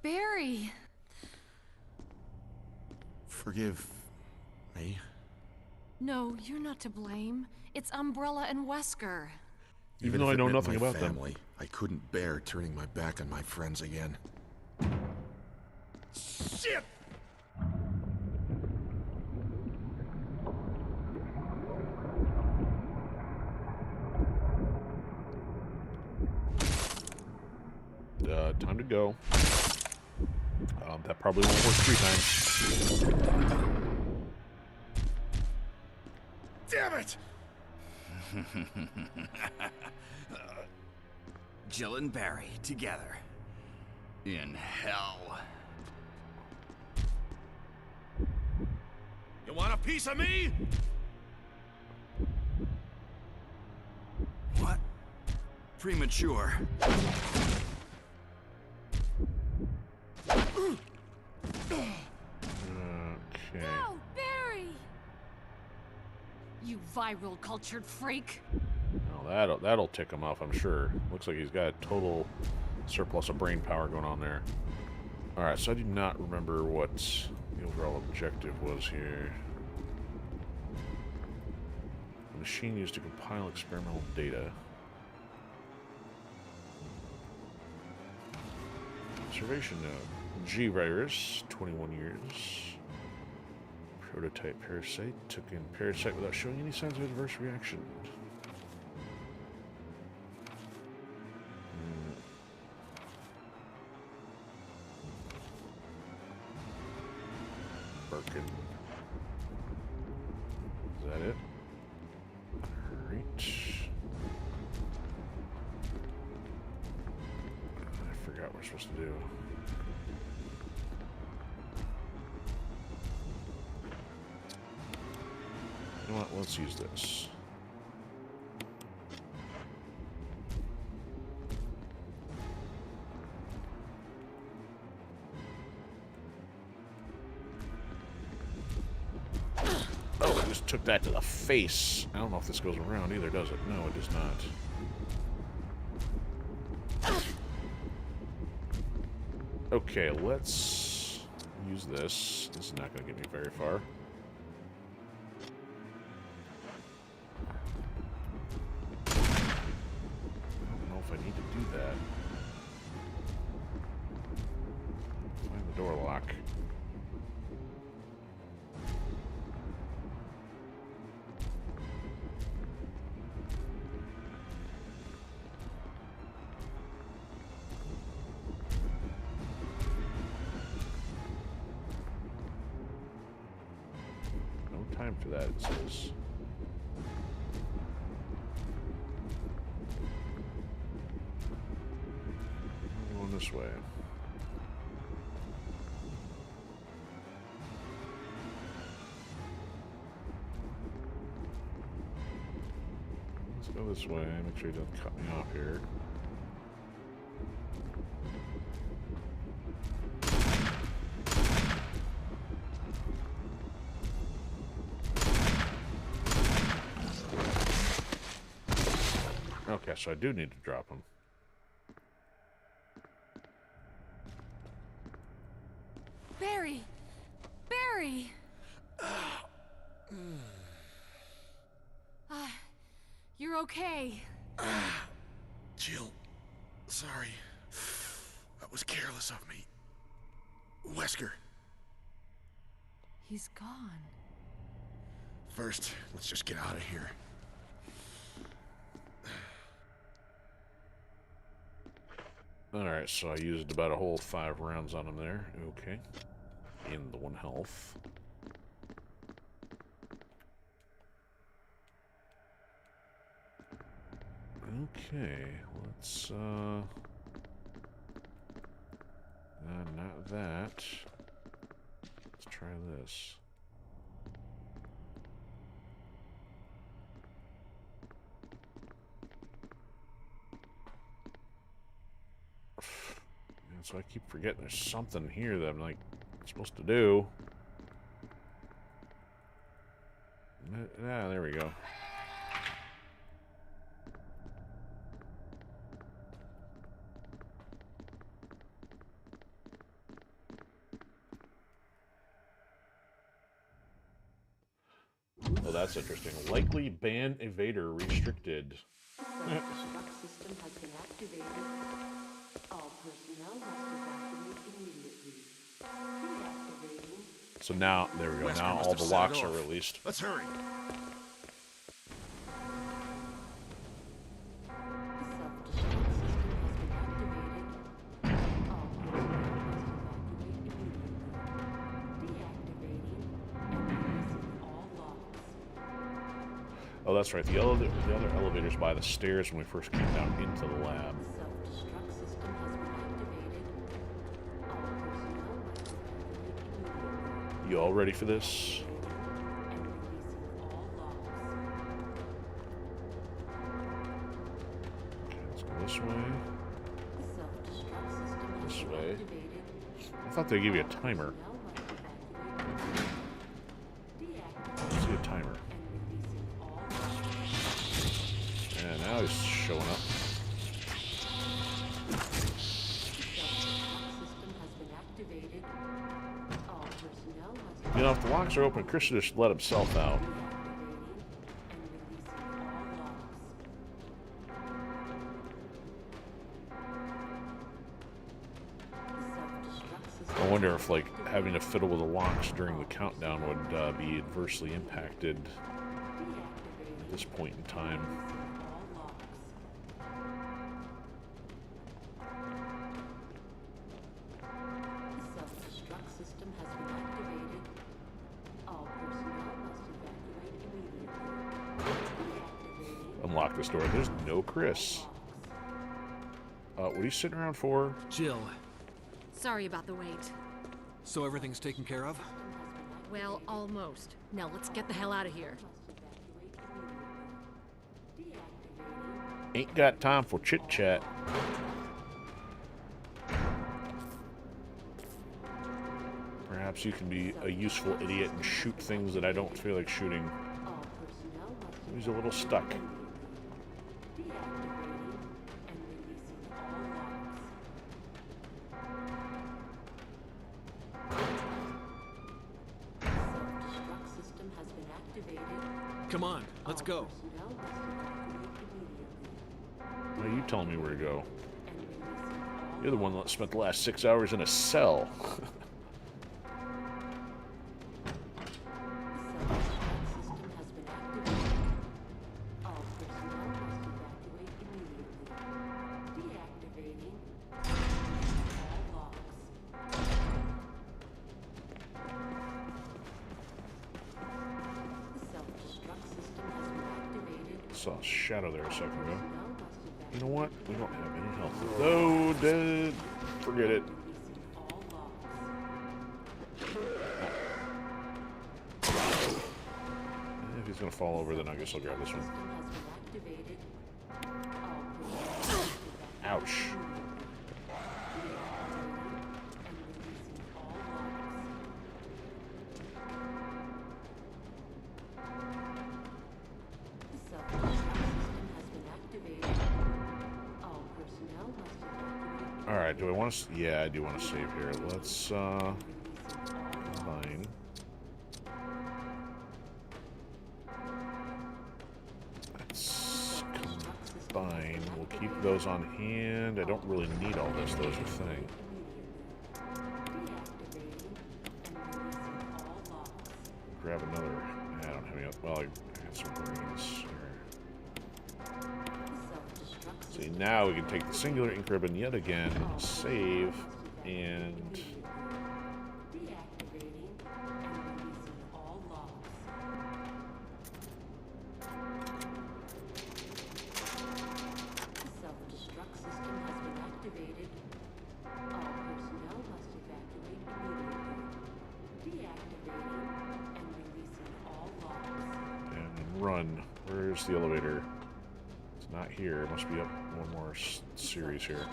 Barry! Forgive me. No, you're not to blame. It's Umbrella and Wesker. Even though if I it know meant nothing my about them. family, I couldn't bear turning my back on my friends again. Shit! Time to go. That probably won't work 3 times. Damn it! Jill and Barry together. In hell. You want a piece of me? What? Premature. Okay. No, Barry! You viral cultured freak. No, that'll tick him off, I'm sure. Looks like he's got a total surplus of brain power going on there. Alright, so I do not remember what the overall objective was here. The machine used to compile experimental data. Observation node. G-virus, 21 years. Prototype parasite. Took in parasite without showing any signs of adverse reaction. Birkin. Is that it? Alright. I forgot what we're supposed to do. You know what? Let's use this. Oh, I just took that to the face. I don't know if this goes around either, does it? No, it does not. Okay, let's use this. This is not going to get me very far. I don't know if I need to do that. Find the door lock. Time for that, it says. I'm going this way. go this way. Make sure he doesn't cut me off here. Okay, so I do need to drop him. Barry! Barry! You're okay. Jill, sorry. That was careless of me. Wesker. He's gone. First, let's just get out of here. Alright, so I used about a whole 5 rounds on him there. Okay. In the 1 health. Okay, let's, not that. Let's try this. And so I keep forgetting there's something here that I'm, like, supposed to do. Ah, there we go. Oh, that's interesting. Likely ban evader restricted. Self-destruct system has been activated. All personnel must evacuate immediately. Deactivating. So now, there we go. Wesker Now must all have the set it locks are off. released. Let's hurry. Self-destruct system has been activated. All personnel must evacuate immediately. Deactivating and releasing all locks. Oh, that's right. The other elevator's by the stairs when we first came down into the lab. Self-destruct system has been activated. All personnel must evacuate immediately. You all ready for this? And releasing all locks. Okay, let's go this way. Self-destruct system has This been way. activated. I thought they'd give you a timer. Personnel must evacuate. Deactivate Let's see a timer. and releasing all locks. And now he's showing up. Self-destruct system has been activated. All personnel must You know, if the locks are open, Chris should just let himself out. deactivating and releasing all locks. Self-destruct system I wonder if, like, having to fiddle with the locks during the countdown would be adversely impacted deactivating at this point in time. all locks. Self-destruct system has been activated. All personnel must evacuate immediately. Deactivating Unlock this door. There's no Chris. locks. What are you sitting around for? Jill, Sorry about the wait. so everything's taken care of? Well, almost. Now let's get the hell out of here. Must evacuate immediately. Deactivating Ain't got time for chit chat. Perhaps you can be a useful idiot and shoot things that I don't feel like shooting. all personnel must He's a little stuck. deactivating and releasing all locks. Self-destruct system has been activated. Come on, let's All go. personnel must evacuate immediately Why are you telling me where to go? and releasing all You're the one that spent the last 6 hours in a cell. Self-destruct system has been activated. All personnel must evacuate immediately. Deactivating all locks. The self-destruct system has been activated. Saw a shadow there a second ago. Personnel must evacuate You know what? We don't have any health. No, dead. Forget it. releasing all locks. If he's gonna fall over, then I guess I'll grab this one. System has been activated. Ouch. Alright, do I want to... Yeah, I do want to save here. Let's, combine. Let's combine. We'll keep those on hand. I don't really need all this, though, is the thing. Grab another... I don't have any... Well, I got some greens here. See, now we can take the singular ink ribbon yet again, save, and... And run. Where's the elevator? It's not here. It must be up one more series here.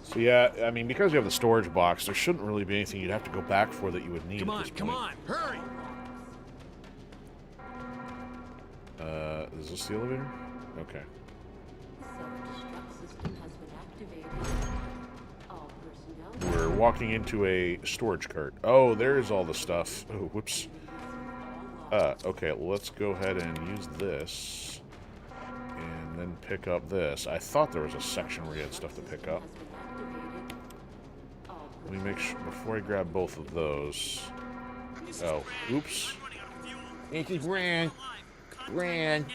So yeah, I mean, because you have the storage box, there shouldn't really be anything you'd have to go back for that you would need. Come on, come on, hurry! Is this the elevator? Okay. We're walking into a storage cart. Oh, there's all the stuff. Oh, whoops. Okay, let's go ahead and use this. And then pick up this. I thought there was a section where you had stuff to pick up. Let me make sure, before I grab both of those. Oh, oops. Auntie Gran. Gran.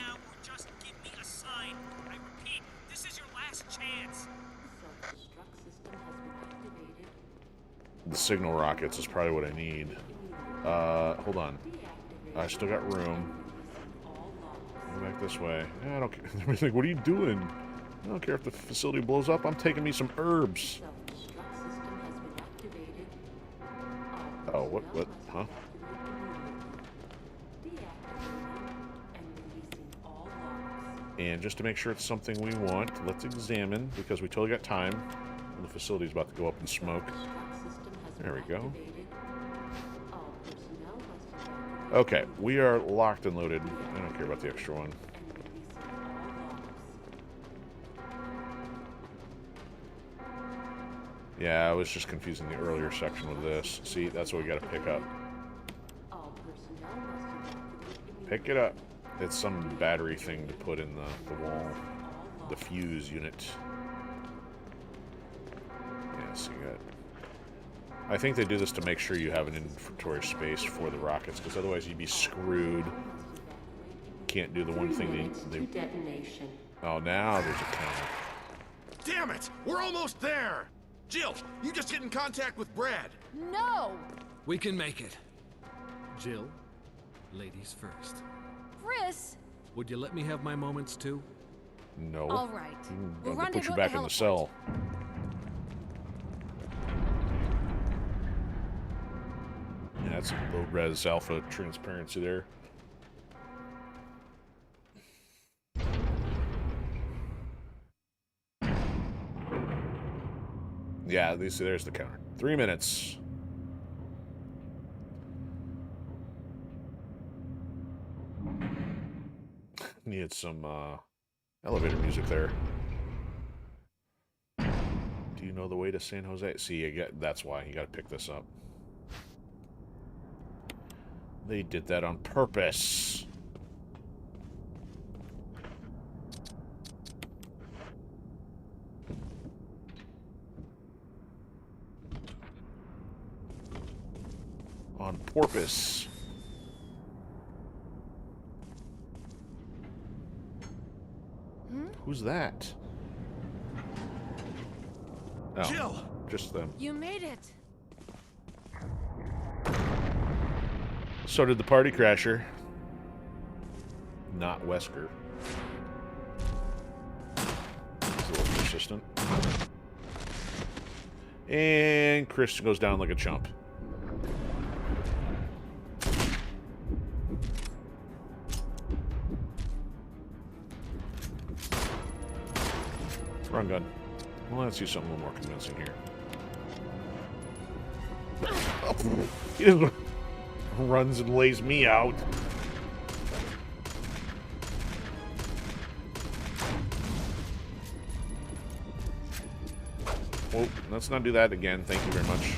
The signal rockets is probably what I need. Hold on. I still got room. Go back this way. I don't care. Everybody's like, what are you doing? I don't care if the facility blows up. I'm taking me some herbs. Oh, what, huh? And just to make sure it's something we want, let's examine, because we totally got time. And the facility's about to go up in smoke. There we go. Okay, we are locked and loaded. I don't care about the extra one. Yeah, I was just confusing the earlier section with this. See, that's what we gotta pick up. Pick it up. It's some battery thing to put in the wall. The fuse unit. Yeah, so you got... I think they do this to make sure you have an inventory space for the rockets, because otherwise you'd be screwed. Can't do the one thing they... Detonation. Oh, now there's a counter. Damn it! We're almost there! Jill, you just get in contact with Brad. No! We can make it. Jill, ladies first. Chris! Would you let me have my moments too? No. All right. I'm gonna put you back in the cell. Yeah, that's some low-res alpha transparency there. Yeah, there's the counter. 3 minutes. Needed some elevator music there. Do you know the way to San Jose? See, that's why you got to pick this up. They did that on purpose. On porpoise. Who's that? Oh, Jill! just them. You made it. So did the party crasher. Not Wesker. He's a little persistent. And Chris goes down like a chump. Run gun. Well, let's do something a little more convincing here. He just runs and lays me out. Well, let's not do that again. Thank you very much.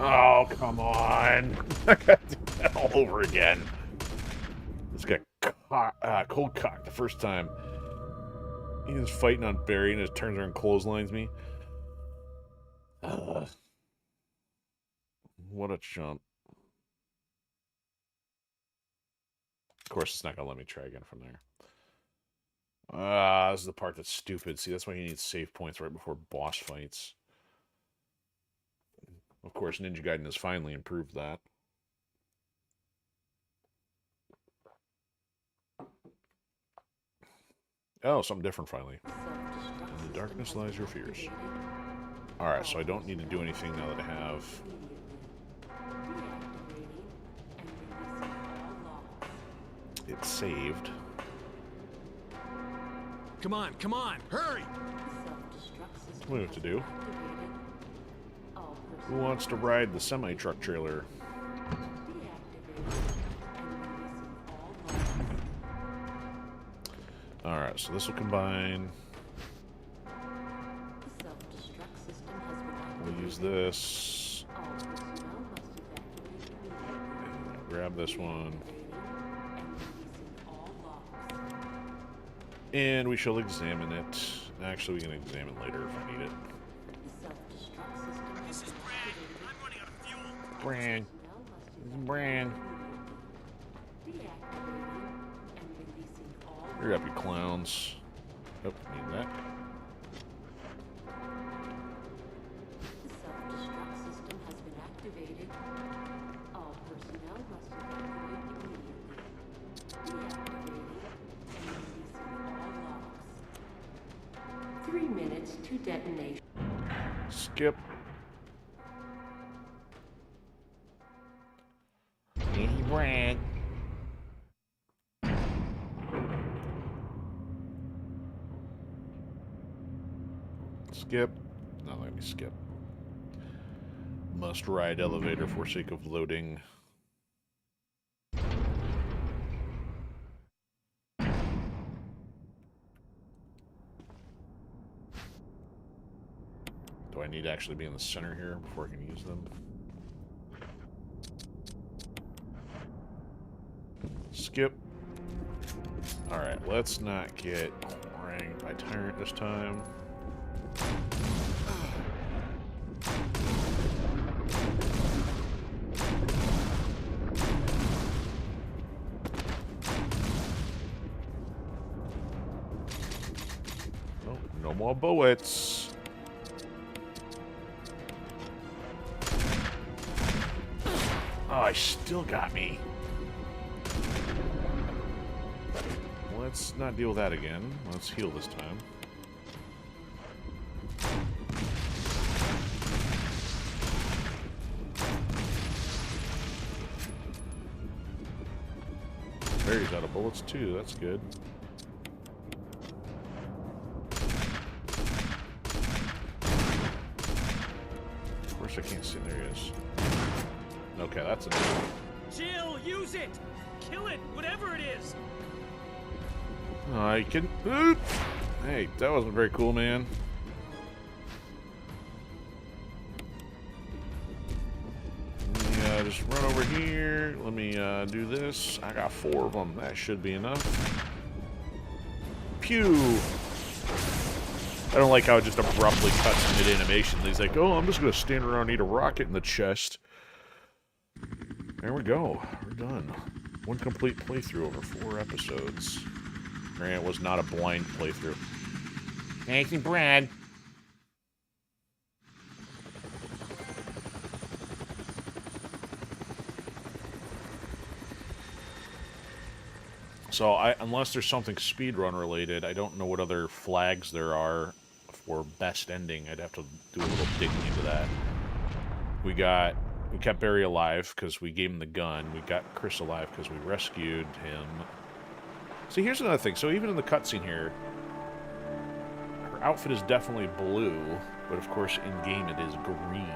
Oh, come on. I gotta do that all over again. This guy cold cocked the first time. He was fighting on Barry and just turns around and clotheslines me. What a chump. Of course, it's not going to let me try again from there. This is the part that's stupid. See, that's why you need save points right before boss fights. Of course, Ninja Gaiden has finally improved that. Oh, something different finally. In the darkness lies your fears. Alright, so I don't need to do anything now that I have... it saved. Come on, come on! Hurry! What do we have to do? Who wants to ride the semi-truck trailer? Alright, so this will combine. We'll use this. And grab this one. And we shall examine it. Actually, we can examine later if I need it. This is Brad. I'm running out of fuel. Bran. Bran. Hurry up, you clowns. Oh, need that. The self-destruct system has been activated. All personnel must evacuate immediately. Deactivating and releasing all logs. 3 minutes to detonation. Skip. Andy Brand. Skip. Not let me skip. Must ride elevator for sake of loading. Do I need to actually be in the center here before I can use them? Skip. Alright, let's not get harangued by Tyrant this time. Oh, no more bullets. Oh, I still got me. Let's not deal with that again. Let's heal this time. Barry's out of bullets too, that's good. Of course I can't see, there he is. Okay, that's enough. Jill, use it! Kill it, whatever it is! I can... Hey, that wasn't very cool, man. Let me just run over here. Let me do this. I got 4 of them. That should be enough. Pew! I don't like how it just abruptly cuts mid-animation. He's like, oh, I'm just going to stand around and eat a rocket in the chest. There we go. We're done. 1 complete playthrough over 4 episodes. Grant was not a blind playthrough. Thank you, Brad. So, unless there's something speedrun related, I don't know what other flags there are for best ending. I'd have to do a little digging into that. We kept Barry alive because we gave him the gun. We got Chris alive because we rescued him. See, here's another thing. So even in the cutscene here, her outfit is definitely blue, but of course in-game it is green.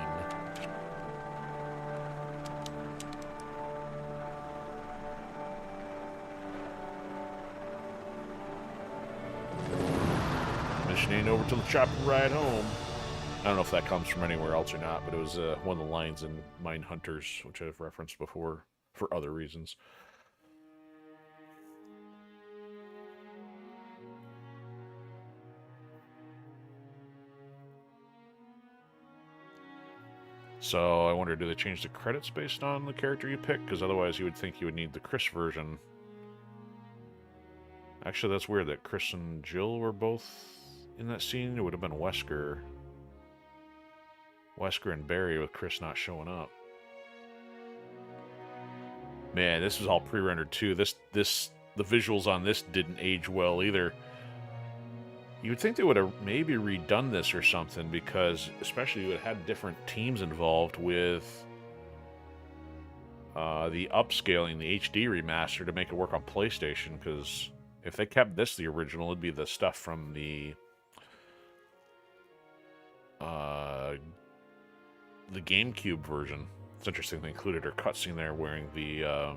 Mission ain't over till the chopper ride home. I don't know if that comes from anywhere else or not, but it was one of the lines in Mindhunters, which I've referenced before for other reasons. So I wonder, do they change the credits based on the character you pick? Because otherwise you would think you would need the Chris version. Actually, that's weird that Chris and Jill were both in that scene. It would have been Wesker. Wesker and Barry with Chris not showing up. Man, this was all pre-rendered too. The visuals on this didn't age well either. You would think they would have maybe redone this or something, because especially you would have had different teams involved with the upscaling, the HD remaster to make it work on PlayStation, because if they kept this the original, it'd be the stuff from the GameCube version. It's interesting they included her cutscene there wearing the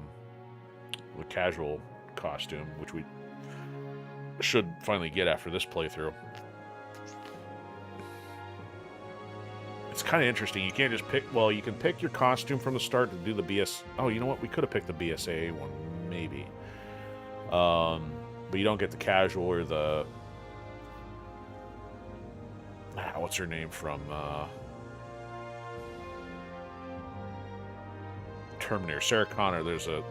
casual costume, which we should finally get after this playthrough. It's kind of interesting. You can't just pick... Well, you can pick your costume from the start to do the BS... Oh, you know what? We could have picked the BSAA one, maybe. But you don't get the casual or the... what's her name from... Terminator. Sarah Connor. There's the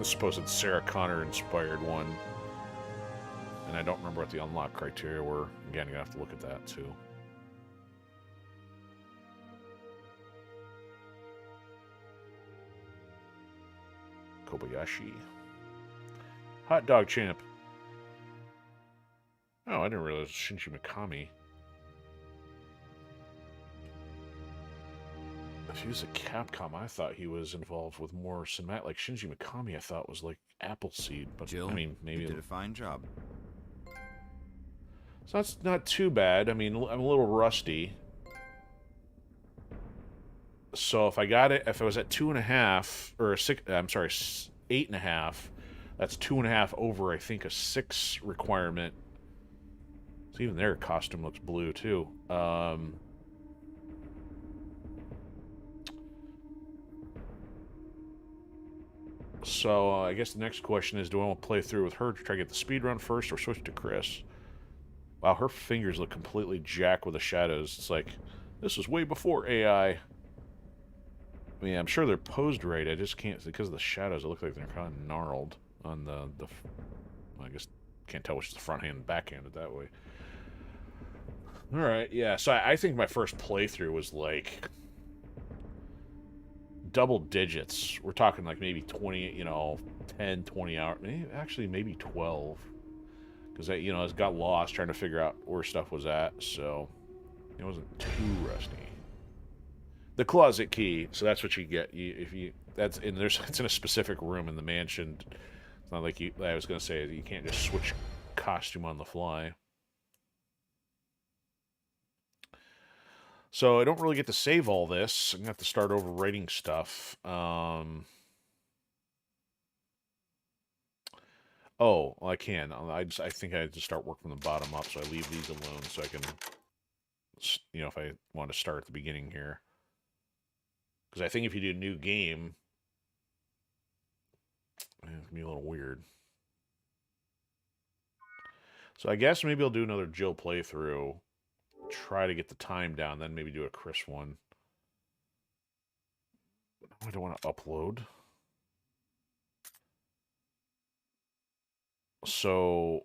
supposed Sarah Connor-inspired one. And I don't remember what the unlock criteria were. Again, you're going to have to look at that, too. Kobayashi. Hot Dog Champ. Oh, I didn't realize Shinji Mikami. If he was a Capcom, I thought he was involved with more cinematic. Like Shinji Mikami, I thought was like Appleseed. But Jill, I mean, maybe you did a fine job. So that's not too bad. I mean, I'm a little rusty. So if I got it, if I was at 2.5 or 6, I'm sorry, 8.5. That's 2.5 over, I think, a 6 requirement. So even their costume looks blue too. So I guess the next question is, do I want to play through with her to try to get the speed run first, or switch to Chris? Wow, her fingers look completely jacked with the shadows. It's like, this was way before AI. I mean, I'm sure they're posed right. I just can't, because of the shadows, it looks like they're kind of gnarled on the I guess, can't tell which is the front hand and back handed that way. Alright, yeah, so I think my first playthrough was like double digits. We're talking like maybe 20, 10, 20 hours, maybe 12. Because I, I got lost trying to figure out where stuff was at, so it wasn't too rusty. The closet key, so that's what you get. It's in a specific room in the mansion. It's not like I was gonna say you can't just switch costume on the fly. So I don't really get to save all this. I'm gonna have to start over writing stuff. Oh, well, I can. I think I have to start working from the bottom up, so I leave these alone so I can, if I want to start at the beginning here. Because I think if you do a new game, it can be a little weird. So I guess maybe I'll do another Jill playthrough, try to get the time down, then maybe do a Chris one. I don't want to upload. So,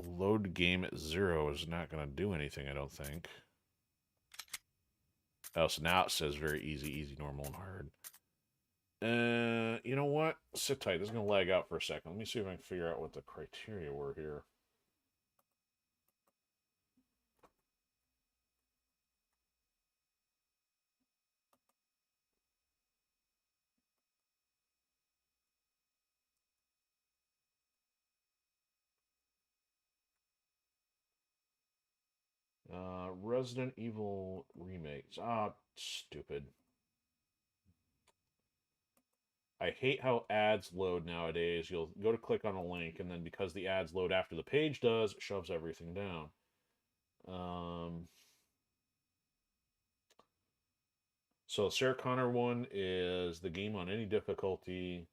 load game at 0 is not going to do anything, I don't think. Oh, so now it says very easy, easy, normal, and hard. You know what? Sit tight. This is going to lag out for a second. Let me see if I can figure out what the criteria were here. Resident Evil remakes. Ah, stupid. I hate how ads load nowadays. You'll go to click on a link, and then because the ads load after the page does, it shoves everything down. So Sarah Connor one is the game on any difficulty.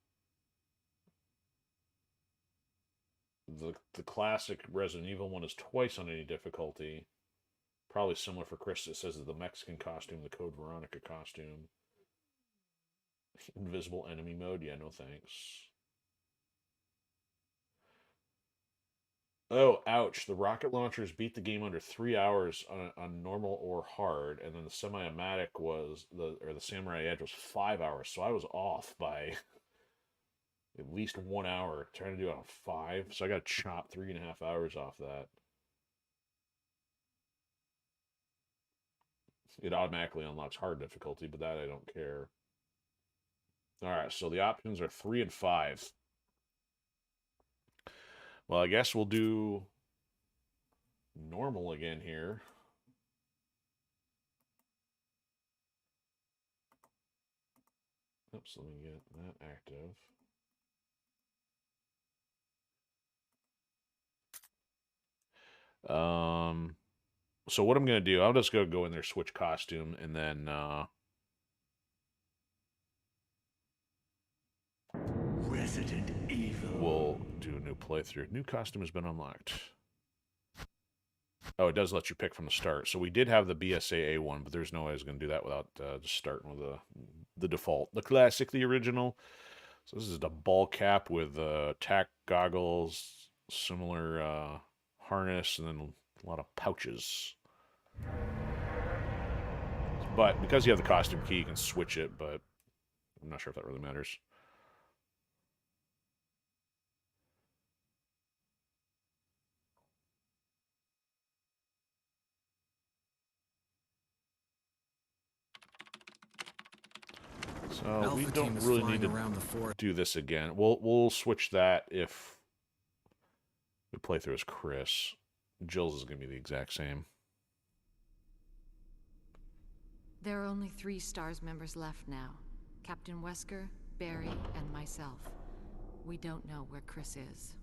The classic Resident Evil one is twice on any difficulty. Probably similar for Chris. It says the Mexican costume, the Code Veronica costume. Invisible enemy mode. Yeah, no thanks. Oh, ouch. The rocket launchers beat the game under 3 hours on normal or hard, and then the semi-automatic was, the Samurai Edge was 5 hours, so I was off by at least 1 hour trying to do it on 5, so I got to chop 3.5 hours off that. It automatically unlocks hard difficulty, but that I don't care. Alright, so the options are 3 and 5. Well, I guess we'll do normal again here. Oops, let me get that active. So what I'm going to do, I'll just go in there, switch costume, and then Resident Evil. We'll do a new playthrough. New costume has been unlocked. Oh, it does let you pick from the start. So we did have the BSAA one, but there's no way I was going to do that without just starting with the default. The classic, the original. So this is the ball cap with tack goggles, similar harness, and then a lot of pouches. But because you have the costume key, you can switch it, but I'm not sure if that really matters. So we don't really need to do this again. We'll switch that if we play through as Chris. Jill's is going to be the exact same. There are only 3 STARS members left now. Captain Wesker, Barry, and myself. We don't know where Chris is.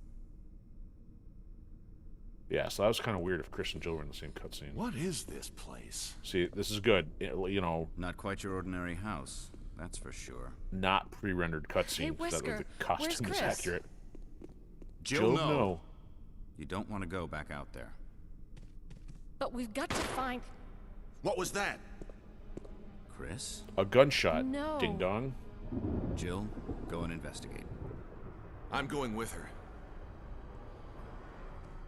Yeah, so that was kind of weird if Chris and Jill were in the same cutscene. What is this place? See, this is good. You know, not quite your ordinary house, that's for sure. Not pre-rendered cutscenes. Hey, Wesker, that way the costume is accurate. Jill, no. You don't want to go back out there. But we've got to find... What was that? Chris? A gunshot. No. Ding dong. Jill, go and investigate. I'm going with her.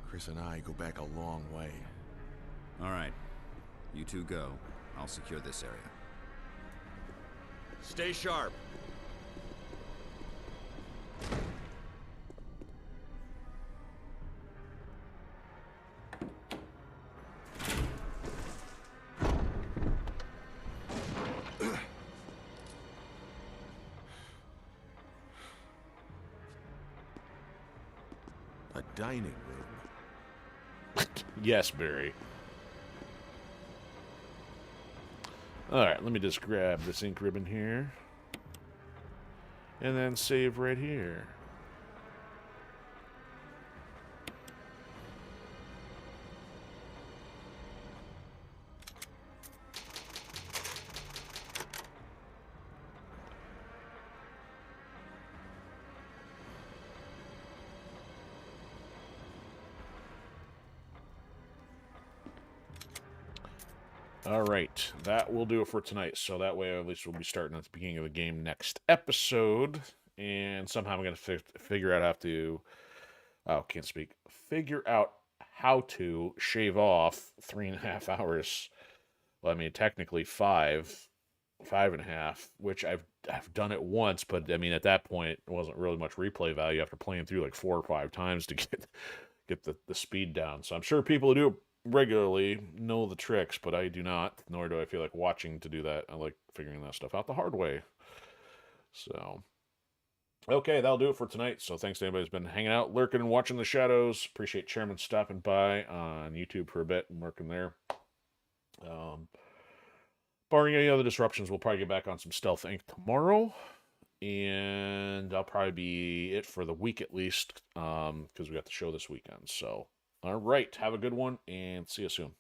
Chris and I go back a long way. All right. You two go. I'll secure this area. Stay sharp. A dining room. Yes, Barry. Alright, let me just grab this ink ribbon here. And then save right here. All right, that will do it for tonight. So that way, at least we'll be starting at the beginning of the game next episode. And somehow I'm going to figure out how to... Oh, can't speak. Figure out how to shave off 3.5 hours. Well, I mean, technically 5.5, which I've done it once. But, I mean, at that point, it wasn't really much replay value after playing through like 4 or 5 times to get the speed down. So I'm sure people who do it regularly know the tricks, but I do not, nor do I feel like watching to do that. I like figuring that stuff out the hard way. So, okay, that'll do it for tonight. So thanks to anybody who's been hanging out, lurking, and watching the shadows. Appreciate Chairman stopping by on YouTube for a bit and working there. Barring any other disruptions, we'll probably get back on some Stealth Inc. tomorrow. And that'll probably be it for the week at least, because we got the show this weekend. So, all right, have a good one, and see you soon.